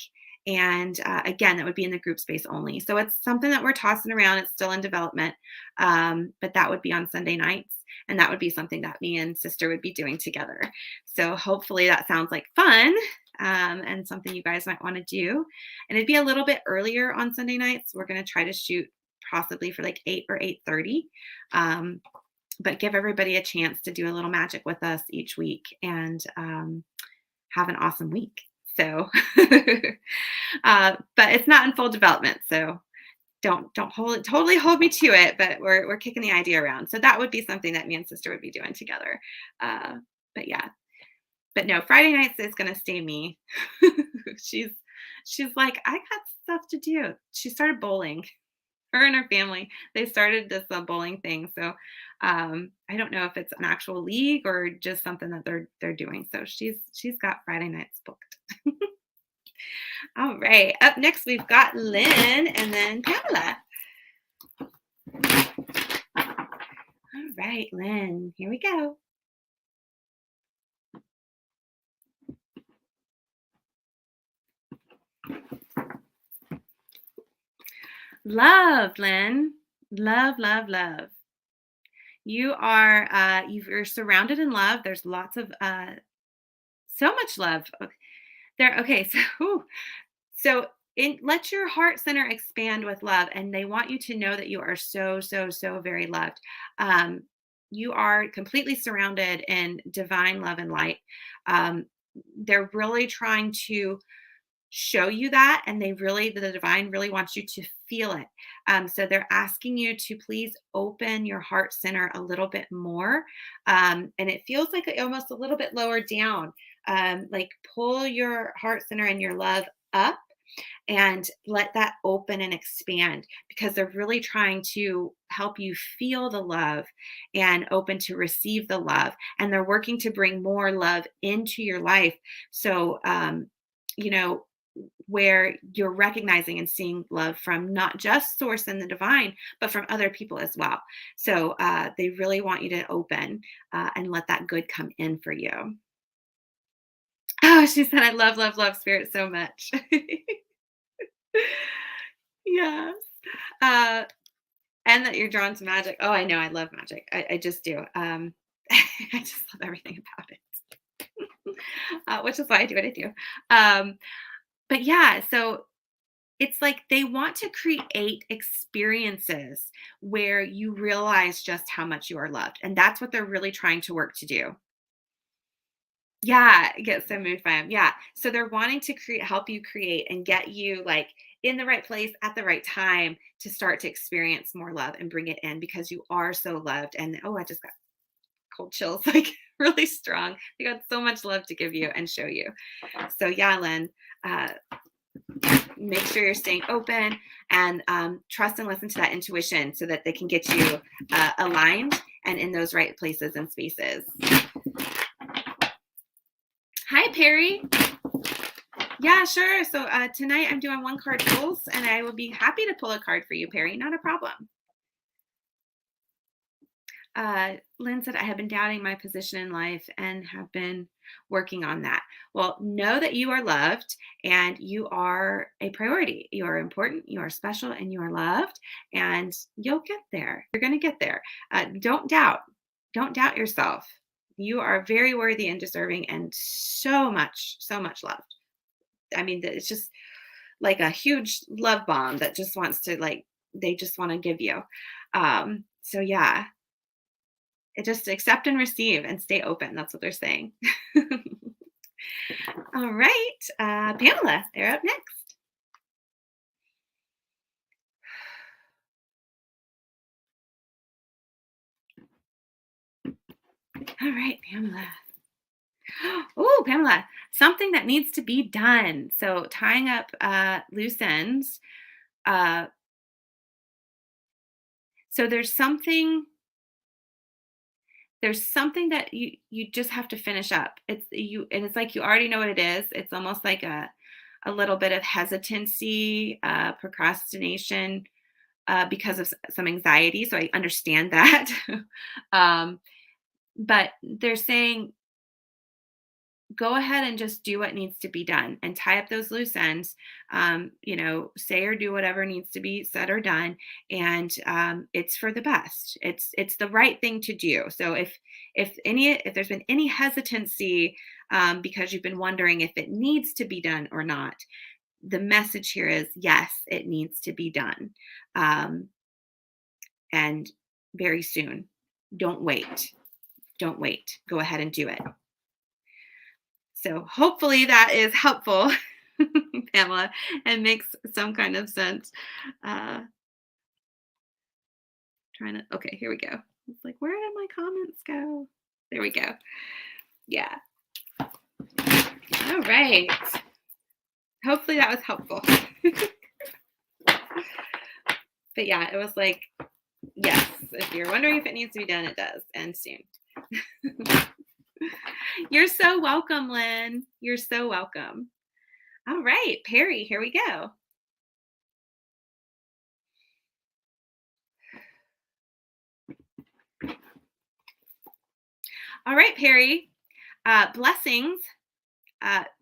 And again, that would be in the group space only. So it's something that we're tossing around. It's still in development, but that would be on Sunday nights. And that would be something that me and sister would be doing together. So hopefully that sounds like fun and something you guys might want to do. And it'd be a little bit earlier on Sunday nights. We're going to try to shoot possibly for like 8 or 8:30. But give everybody a chance to do a little magic with us each week and have an awesome week. So, but it's not in full development. So don't totally hold me to it, but we're kicking the idea around. So that would be something that me and sister would be doing together. But yeah, but no, Friday nights is gonna stay me. she's she's like, I got stuff to do. She started bowling. Her and her family, they started this bowling thing. So I don't know if it's an actual league or just something that they're doing. So she's got Friday nights booked. All right. Up next we've got Lynn and then Pamela. All right, Lynn, here we go. Love, Lynn. Love, love, love. You are you're surrounded in love. There's lots of so much love. There. Okay, so so let your heart center expand with love, and they want you to know that you are so, so, so very loved. Um, you are completely surrounded in divine love and light. Um, they're really trying to show you that, and the divine really wants you to feel it. So they're asking you to please open your heart center a little bit more, and it feels like almost a little bit lower down. Like pull your heart center and your love up and let that open and expand, because they're really trying to help you feel the love and open to receive the love, and they're working to bring more love into your life. So you know, where you're recognizing and seeing love from not just source and the divine, but from other people as well. So they really want you to open and let that good come in for you. Oh, she said, I love, love, love spirit so much. Yeah. Uh, and that you're drawn to magic. Oh, I know. I love magic. I just do. I just love everything about it, which is why I do what I do. But yeah, so it's like they want to create experiences where you realize just how much you are loved. And that's what they're really trying to work to do. Yeah, get so moved by them. Yeah. So they're wanting to help you create and get you like in the right place at the right time to start to experience more love and bring it in, because you are so loved. And oh, I just got cold chills, like really strong. They got so much love to give you and show you. So yeah, Lynn, uh, make sure you're staying open and trust and listen to that intuition so that they can get you aligned and in those right places and spaces. Hi, Perry. Yeah, sure. So tonight I'm doing one card pulls, and I will be happy to pull a card for you, Perry. Not a problem. Lynn said, I have been doubting my position in life and have been working on that. Well, know that you are loved and you are a priority. You are important, you are special, and you are loved, and you'll get there. You're going to get there. Don't doubt. Don't doubt yourself. You are very worthy and deserving and so much loved. I mean, it's just like a huge love bomb that just wants to, like, they just want to give you. So yeah, it just accept and receive and stay open. That's what they're saying. All right. Pamela, they're up next. All right, Pamela. Oh, Pamela, something that needs to be done. So tying up loose ends. Uh, so there's something that you just have to finish up. It's you, and it's like you already know what it is. It's almost like a little bit of hesitancy, procrastination, because of some anxiety. So I understand that. um, but they're saying go ahead and just do what needs to be done and tie up those loose ends. Say or do whatever needs to be said or done, and it's for the best. It's the right thing to do. So if there's been any hesitancy, because you've been wondering if it needs to be done or not, the message here is yes, it needs to be done, um, and very soon. Don't wait. Don't wait. Go ahead and do it. So hopefully that is helpful, Pamela, and makes some kind of sense. Uh, okay, here we go. It's like, where did my comments go? There we go. Yeah. All right. Hopefully that was helpful. But yeah, it was like, yes, if you're wondering if it needs to be done, it does, and soon. You're so welcome, Lynn. You're so welcome. All right, Perry, here we go. All right, Perry. Blessings,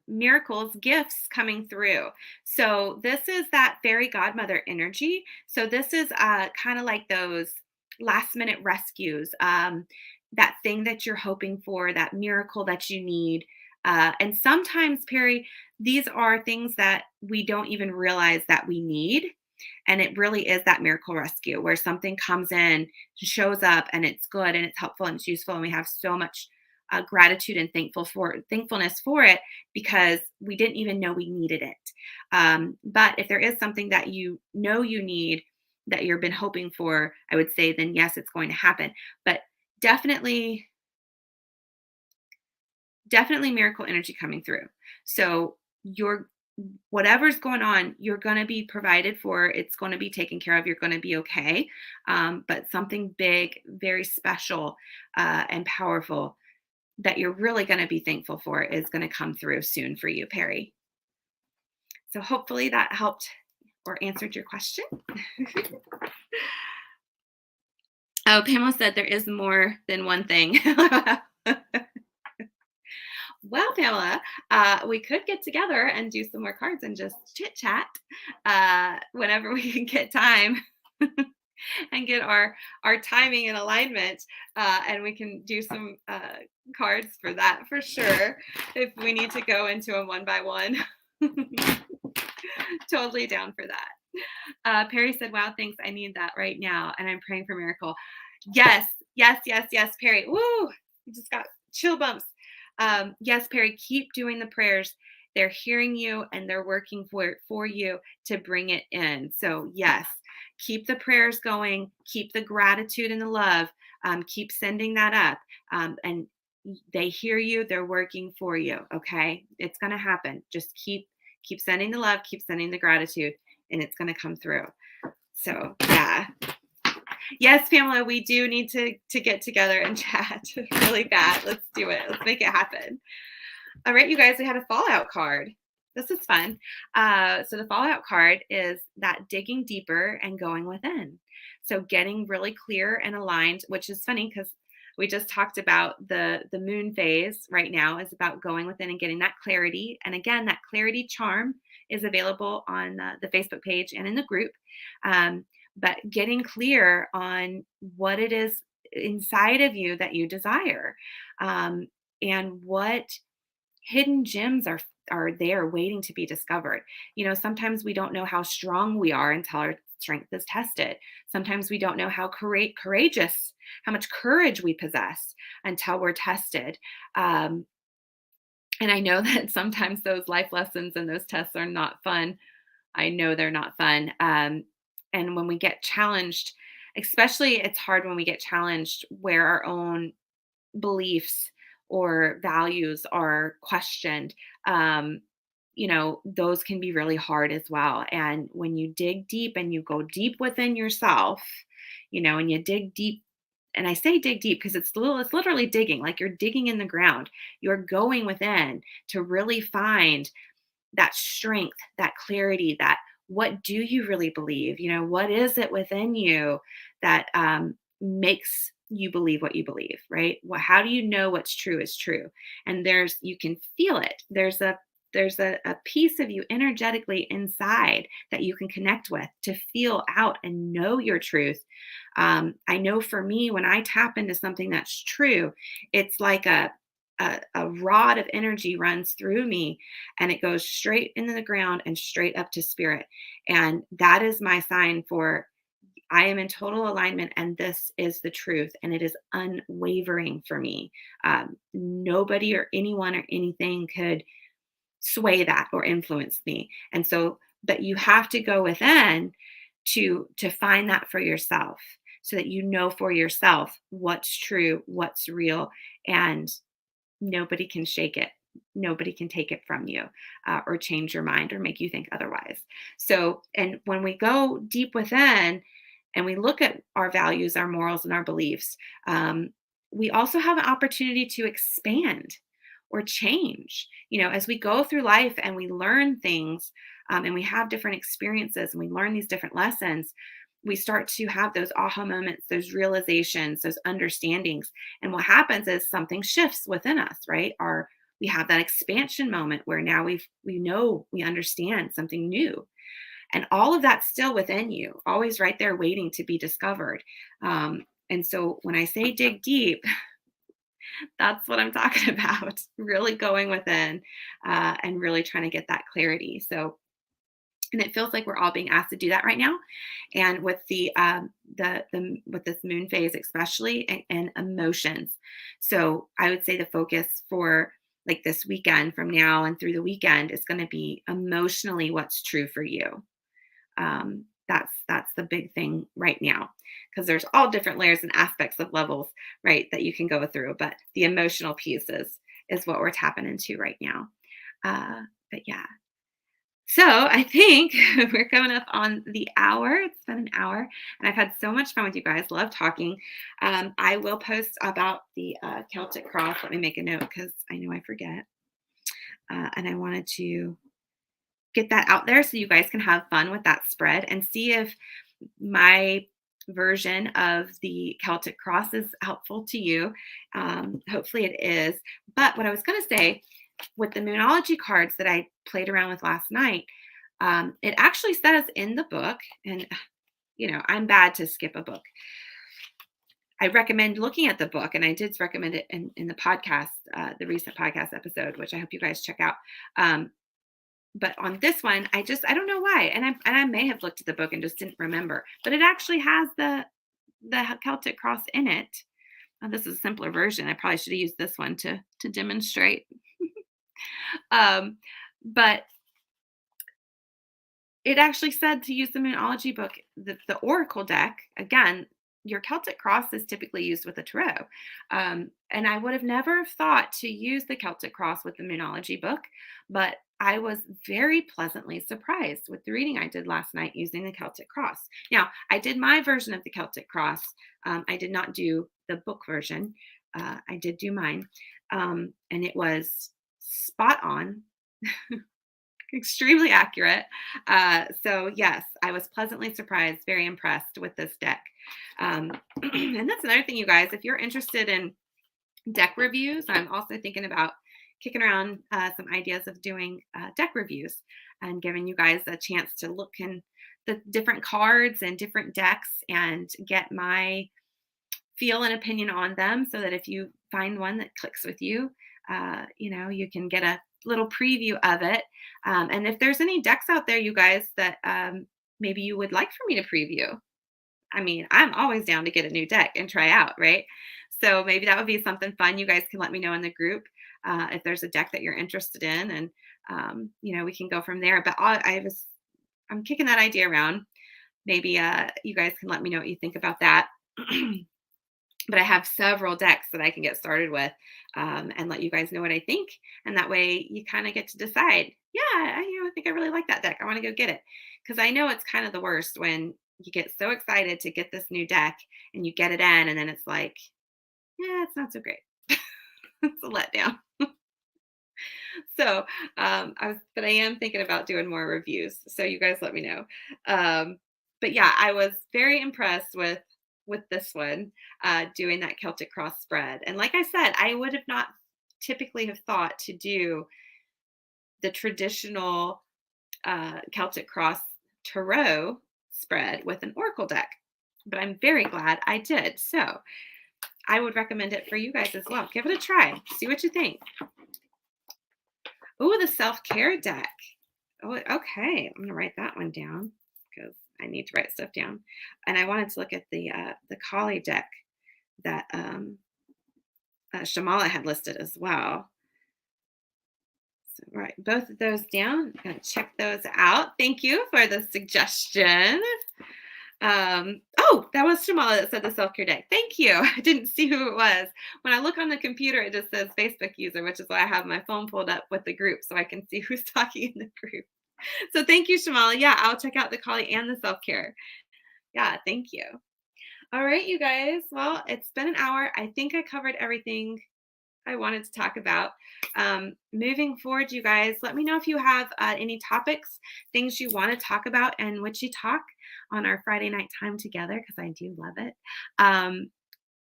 miracles, gifts coming through. So this is that fairy godmother energy. So this is kind of like those last minute rescues, that thing that you're hoping for, that miracle that you need. And sometimes, Perry, these are things that we don't even realize that we need. And it really is that miracle rescue where something comes in, shows up, and it's good and it's helpful and it's useful. And we have so much gratitude and thankfulness for it because we didn't even know we needed it. But if there is something that you know you need, that you've been hoping for, I would say, then yes, it's going to happen. But definitely, definitely miracle energy coming through. So your whatever's going on, you're going to be provided for. It's going to be taken care of. You're going to be okay. But something big, very special, and powerful that you're really going to be thankful for is going to come through soon for you, Perry. So hopefully that helped or answered your question. Oh, Pamela said there is more than one thing. Well, Pamela, we could get together and do some more cards and just chit chat whenever we can get time and get our timing in alignment, and we can do some cards for that for sure. If we need to go into them one by one, totally down for that. Perry said, "Wow, thanks. I need that right now, and I'm praying for miracle." Yes, yes, yes, yes, Perry. Woo! You just got chill bumps. Yes, Perry, keep doing the prayers. They're hearing you and they're working for you to bring it in. So yes, keep the prayers going, keep the gratitude and the love, keep sending that up. And they hear you, they're working for you. Okay. It's going to happen. Just keep sending the love, keep sending the gratitude, and it's going to come through. So yeah. Yes, Pamela, we do need to get together and chat really bad. Let's do it. Let's make it happen. All right, you guys, we had a fallout card. This is fun. So the fallout card is that digging deeper and going within. So getting really clear and aligned, which is funny because we just talked about the moon phase right now is about going within and getting that clarity. And again, that clarity charm is available on the Facebook page and in the group. Um, but getting clear on what it is inside of you that you desire, um, and what hidden gems are there waiting to be discovered. Sometimes we don't know how strong we are until our strength is tested. Sometimes we don't know how courageous, how much courage we possess until we're tested. Um, and I know that sometimes those life lessons and those tests are not fun. I know they're not fun. And when we get challenged, especially it's hard when we get challenged where our own beliefs or values are questioned. Those can be really hard as well. And when you dig deep and you go deep within yourself, and you dig deep, and I say dig deep because it's literally digging, like you're digging in the ground. You're going within to really find that strength, that clarity, that what do you really believe? What is it within you that makes you believe what you believe, right? How do you know what's true is true? And you can feel it. There's a piece of you energetically inside that you can connect with to feel out and know your truth. I know for me, when I tap into something that's true, it's like a rod of energy runs through me and it goes straight into the ground and straight up to spirit. And that is my sign for I am in total alignment and this is the truth and it is unwavering for me. Nobody or anyone or anything could sway that or influence me. And so, but you have to go within to find that for yourself so that you know for yourself what's true, what's real, and nobody can shake it. Nobody can take it from you or change your mind or make you think otherwise. So, and when we go deep within and we look at our values, our morals, and our beliefs, we also have an opportunity to expand or change. As we go through life and we learn things and we have different experiences and we learn these different lessons, we start to have those aha moments, those realizations, those understandings. And what happens is something shifts within us, right? We have that expansion moment where now we know, we understand something new. And all of that's still within you, always right there waiting to be discovered. And so when I say dig deep, that's what I'm talking about. Really going within and really trying to get that clarity. And it feels like we're all being asked to do that right now. And with the with this moon phase, especially, and emotions. So I would say the focus for like this weekend from now and through the weekend is going to be emotionally what's true for you. That's the big thing right now because there's all different layers and aspects of levels, right, that you can go through. But the emotional piece is what we're tapping into right now. But yeah, so I think we're coming up on the hour. It's been an hour, and I've had so much fun with you guys. Love talking. I will post about the Celtic cross. Let me make a note because I know I forget. And I wanted to get that out there so you guys can have fun with that spread and see if my version of the Celtic cross is helpful to you. Hopefully it is. But what I was going to say with the Moonology cards that I played around with last night, it actually says in the book, and I'm bad to skip a book. I recommend looking at the book, and I did recommend it in the podcast, the recent podcast episode, which I hope you guys check out. But on this one, I don't know why, and I may have looked at the book and just didn't remember, but it actually has the Celtic cross in it. This is a simpler version. I probably should have used this one to demonstrate. But it actually said to use the Moonology book, the Oracle deck. Again, your Celtic cross is typically used with a tarot. And I would have never thought to use the Celtic cross with the Moonology book, but I was very pleasantly surprised with the reading I did last night using the Celtic cross. Now, I did my version of the Celtic cross. I did not do the book version. I did do mine. And it was spot on. extremely accurate. So yes, I was pleasantly surprised, very impressed with this deck. And that's another thing, you guys, if you're interested in deck reviews, I'm also thinking about kicking around some ideas of doing deck reviews and giving you guys a chance to look in the different cards and different decks and get my feel and opinion on them, so that if you find one that clicks with you, you can get a little preview of it. And if there's any decks out there, you guys, that maybe you would like for me to preview, I mean, I'm always down to get a new deck and try out, right? So maybe that would be something fun. You guys can let me know in the group if there's a deck that you're interested in, and we can go from there. But I'm kicking that idea around. Maybe you guys can let me know what you think about that. But I have several decks that I can get started with, and let you guys know what I think. And that way you kind of get to decide, yeah, I think I really like that deck. I want to go get it. Because I know it's kind of the worst when you get so excited to get this new deck and you get it in, and then it's like, yeah, it's not so great. It's a letdown. So but I am thinking about doing more reviews. So you guys let me know. But yeah, I was very impressed with this one, doing that Celtic cross spread. And like I said, I would have not typically have thought to do the traditional Celtic cross tarot spread with an oracle deck, but I'm very glad I did. So I would recommend it for you guys as well. Give it a try. See what you think. Oh, the self-care deck. Oh, okay. I'm gonna write that one down because I need to write stuff down. And I wanted to look at the Kali deck that Shamala had listed as well. So write both of those down. I'm gonna check those out. Thank you for the suggestion. Oh, that was Shamala that said the self-care deck. Thank you. I didn't see who it was. When I look on the computer, it just says Facebook user, which is why I have my phone pulled up with the group so I can see who's talking in the group. So thank you, Shamala. Yeah, I'll check out the Kali and the self-care. Yeah, thank you. All right, you guys. Well, it's been an hour. I think I covered everything I wanted to talk about. Moving forward, you guys, let me know if you have any topics, things you want to talk about, and Witchy talk on our Friday night time together, because I do love it.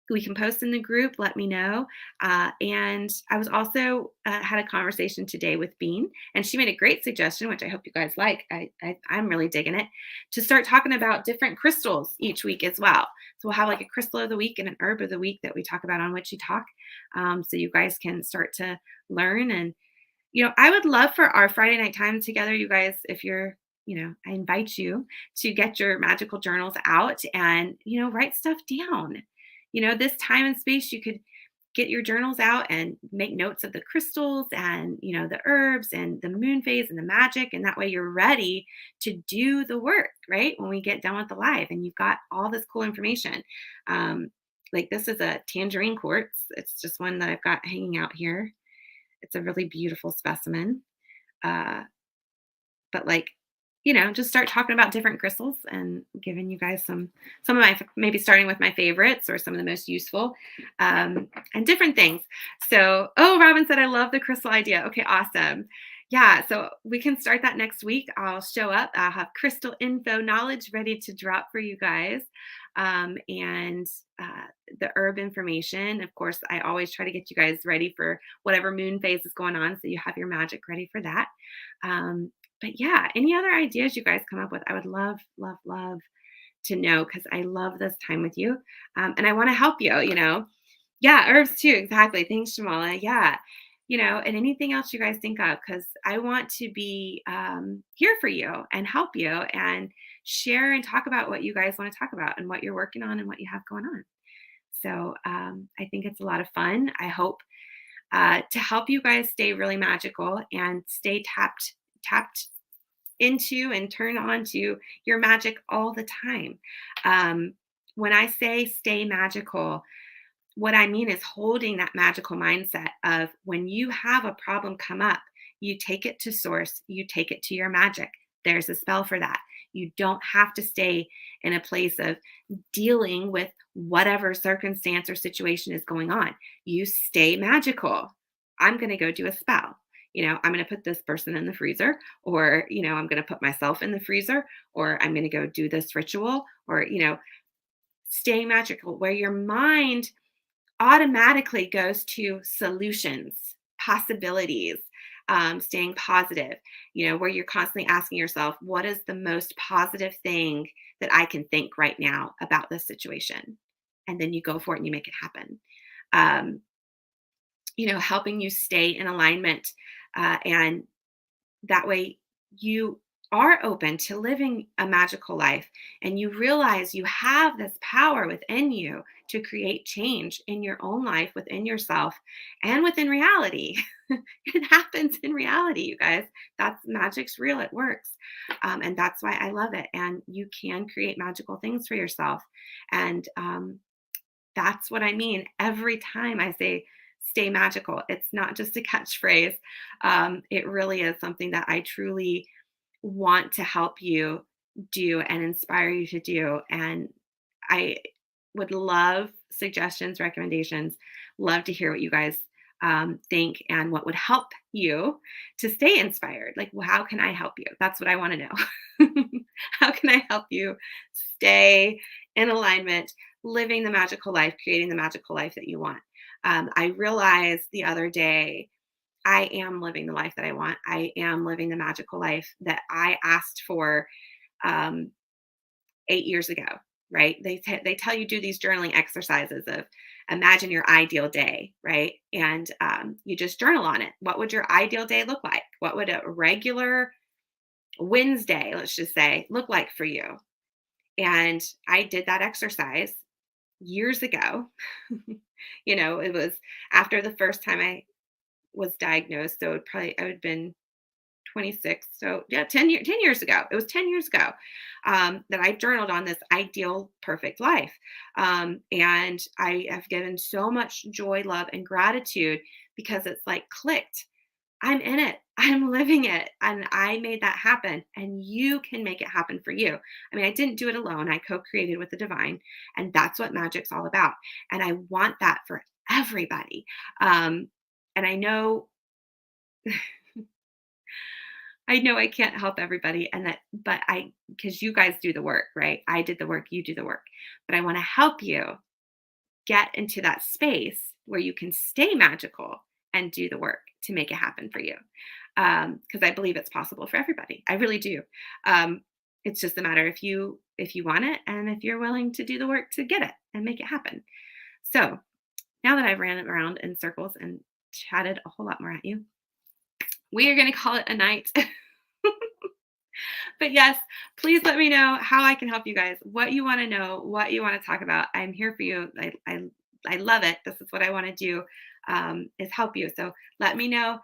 We can post in the group, let me know. And I was also had a conversation today with Bean, and she made a great suggestion, which I hope you guys like. I'm really digging it, to start talking about different crystals each week as well. So we'll have like a crystal of the week and an herb of the week that we talk about on Witchy Talk. So you guys can start to learn. And, I would love for our Friday night time together, you guys, if you're, I invite you to get your magical journals out and, write stuff down. This time and space, you could get your journals out and make notes of the crystals and, the herbs and the moon phase and the magic. And that way you're ready to do the work, right? When we get done with the live and you've got all this cool information. Like this is a tangerine quartz. It's just one that I've got hanging out here. It's a really beautiful specimen. But just start talking about different crystals and giving you guys some of my, maybe starting with my favorites or some of the most useful, and different things. So, oh, Robin said, I love the crystal idea. Okay, awesome. Yeah, so we can start that next week. I'll show up. I'll have crystal info knowledge ready to drop for you guys. And the herb information. Of course, I always try to get you guys ready for whatever moon phase is going on, so you have your magic ready for that. But yeah, any other ideas you guys come up with, I would love, love, love to know, because I love this time with you. And I want to help you, Yeah, herbs too. Exactly. Thanks, Shamala. Yeah. And anything else you guys think of, because I want to be here for you and help you and share and talk about what you guys want to talk about and what you're working on and what you have going on. So I think it's a lot of fun. I hope to help you guys stay really magical and stay tapped into and turn on to your magic all the time. When I say stay magical, what I mean is holding that magical mindset of when you have a problem come up, you take it to source, you take it to your magic. There's a spell for that. You don't have to stay in a place of dealing with whatever circumstance or situation is going on. You stay magical. I'm going to go do a spell. I'm going to put this person in the freezer, or, I'm going to put myself in the freezer, or I'm going to go do this ritual, or, staying magical, where your mind automatically goes to solutions, possibilities, staying positive, where you're constantly asking yourself, what is the most positive thing that I can think right now about this situation? And then you go for it and you make it happen. Um, helping you stay in alignment. And that way you are open to living a magical life, and you realize you have this power within you to create change in your own life, within yourself, and within reality. It happens in reality, you guys. That's magic's real. It works. And that's why I love it. And you can create magical things for yourself. And that's what I mean every time I say stay magical. It's not just a catchphrase. It really is something that I truly want to help you do and inspire you to do. And I would love suggestions, recommendations, love to hear what you guys think and what would help you to stay inspired. Like, well, how can I help you? That's what I want to know. How can I help you stay in alignment, living the magical life, creating the magical life that you want? I realized the other day, I am living the life that I want. I am living the magical life that I asked for um, 8 years ago, right? They tell you do these journaling exercises of imagine your ideal day, right? And you just journal on it. What would your ideal day look like? What would a regular Wednesday, let's just say, look like for you? And I did that exercise years ago. It was after the first time I was diagnosed. So I would have been 26. So yeah, 10 years ago. It was 10 years ago that I journaled on this ideal, perfect life. And I have given so much joy, love, and gratitude because it's like clicked. I'm in it. I'm living it. And I made that happen. And you can make it happen for you. I mean, I didn't do it alone. I co-created with the divine. And that's what magic's all about. And I want that for everybody. And I know I can't help everybody, and but because you guys do the work, right? I did the work, you do the work. But I want to help you get into that space where you can stay magical and do the work to make it happen for you. Because I believe it's possible for everybody. I really do. It's just a matter if you want it and if you're willing to do the work to get it and make it happen. So now that I've ran around in circles and chatted a whole lot more at you, we are going to call it a night. But yes, please let me know how I can help you guys, what you want to know, what you want to talk about. I'm here for you. I love it. This is what I want to do, is help you. So let me know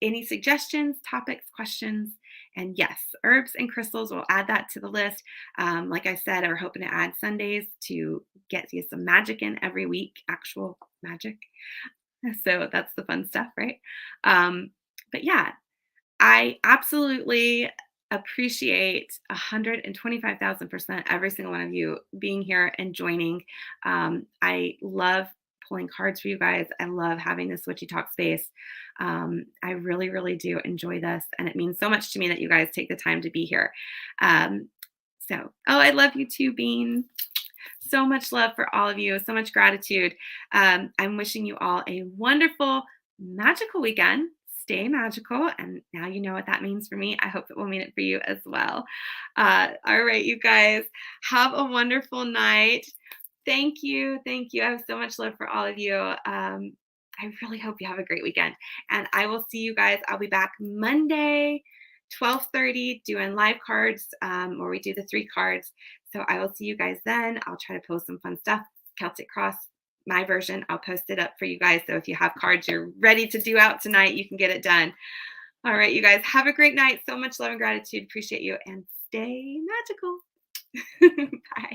any suggestions, topics, questions. And yes, herbs and crystals, we'll add that to the list. Like I said, we're hoping to add Sundays to get you some magic in every week, actual magic. So that's the fun stuff, right? But yeah, I absolutely appreciate 125,000% every single one of you being here and joining. I love pulling cards for you guys. I love having this witchy talk space. I really, really do enjoy this. And it means so much to me that you guys take the time to be here. I love you too, Bean. So much love for all of you. So much gratitude. I'm wishing you all a wonderful, magical weekend. Stay magical. And now you know what that means for me. I hope it will mean it for you as well. All right, you guys, have a wonderful night. Thank you. Thank you. I have so much love for all of you. I really hope you have a great weekend. And I will see you guys. I'll be back Monday, 12:30, doing live cards, where we do the 3 cards. So I will see you guys then. I'll try to post some fun stuff. Celtic Cross, my version. I'll post it up for you guys. So if you have cards you're ready to do out tonight, you can get it done. All right, you guys, have a great night. So much love and gratitude. Appreciate you, and stay magical. Bye.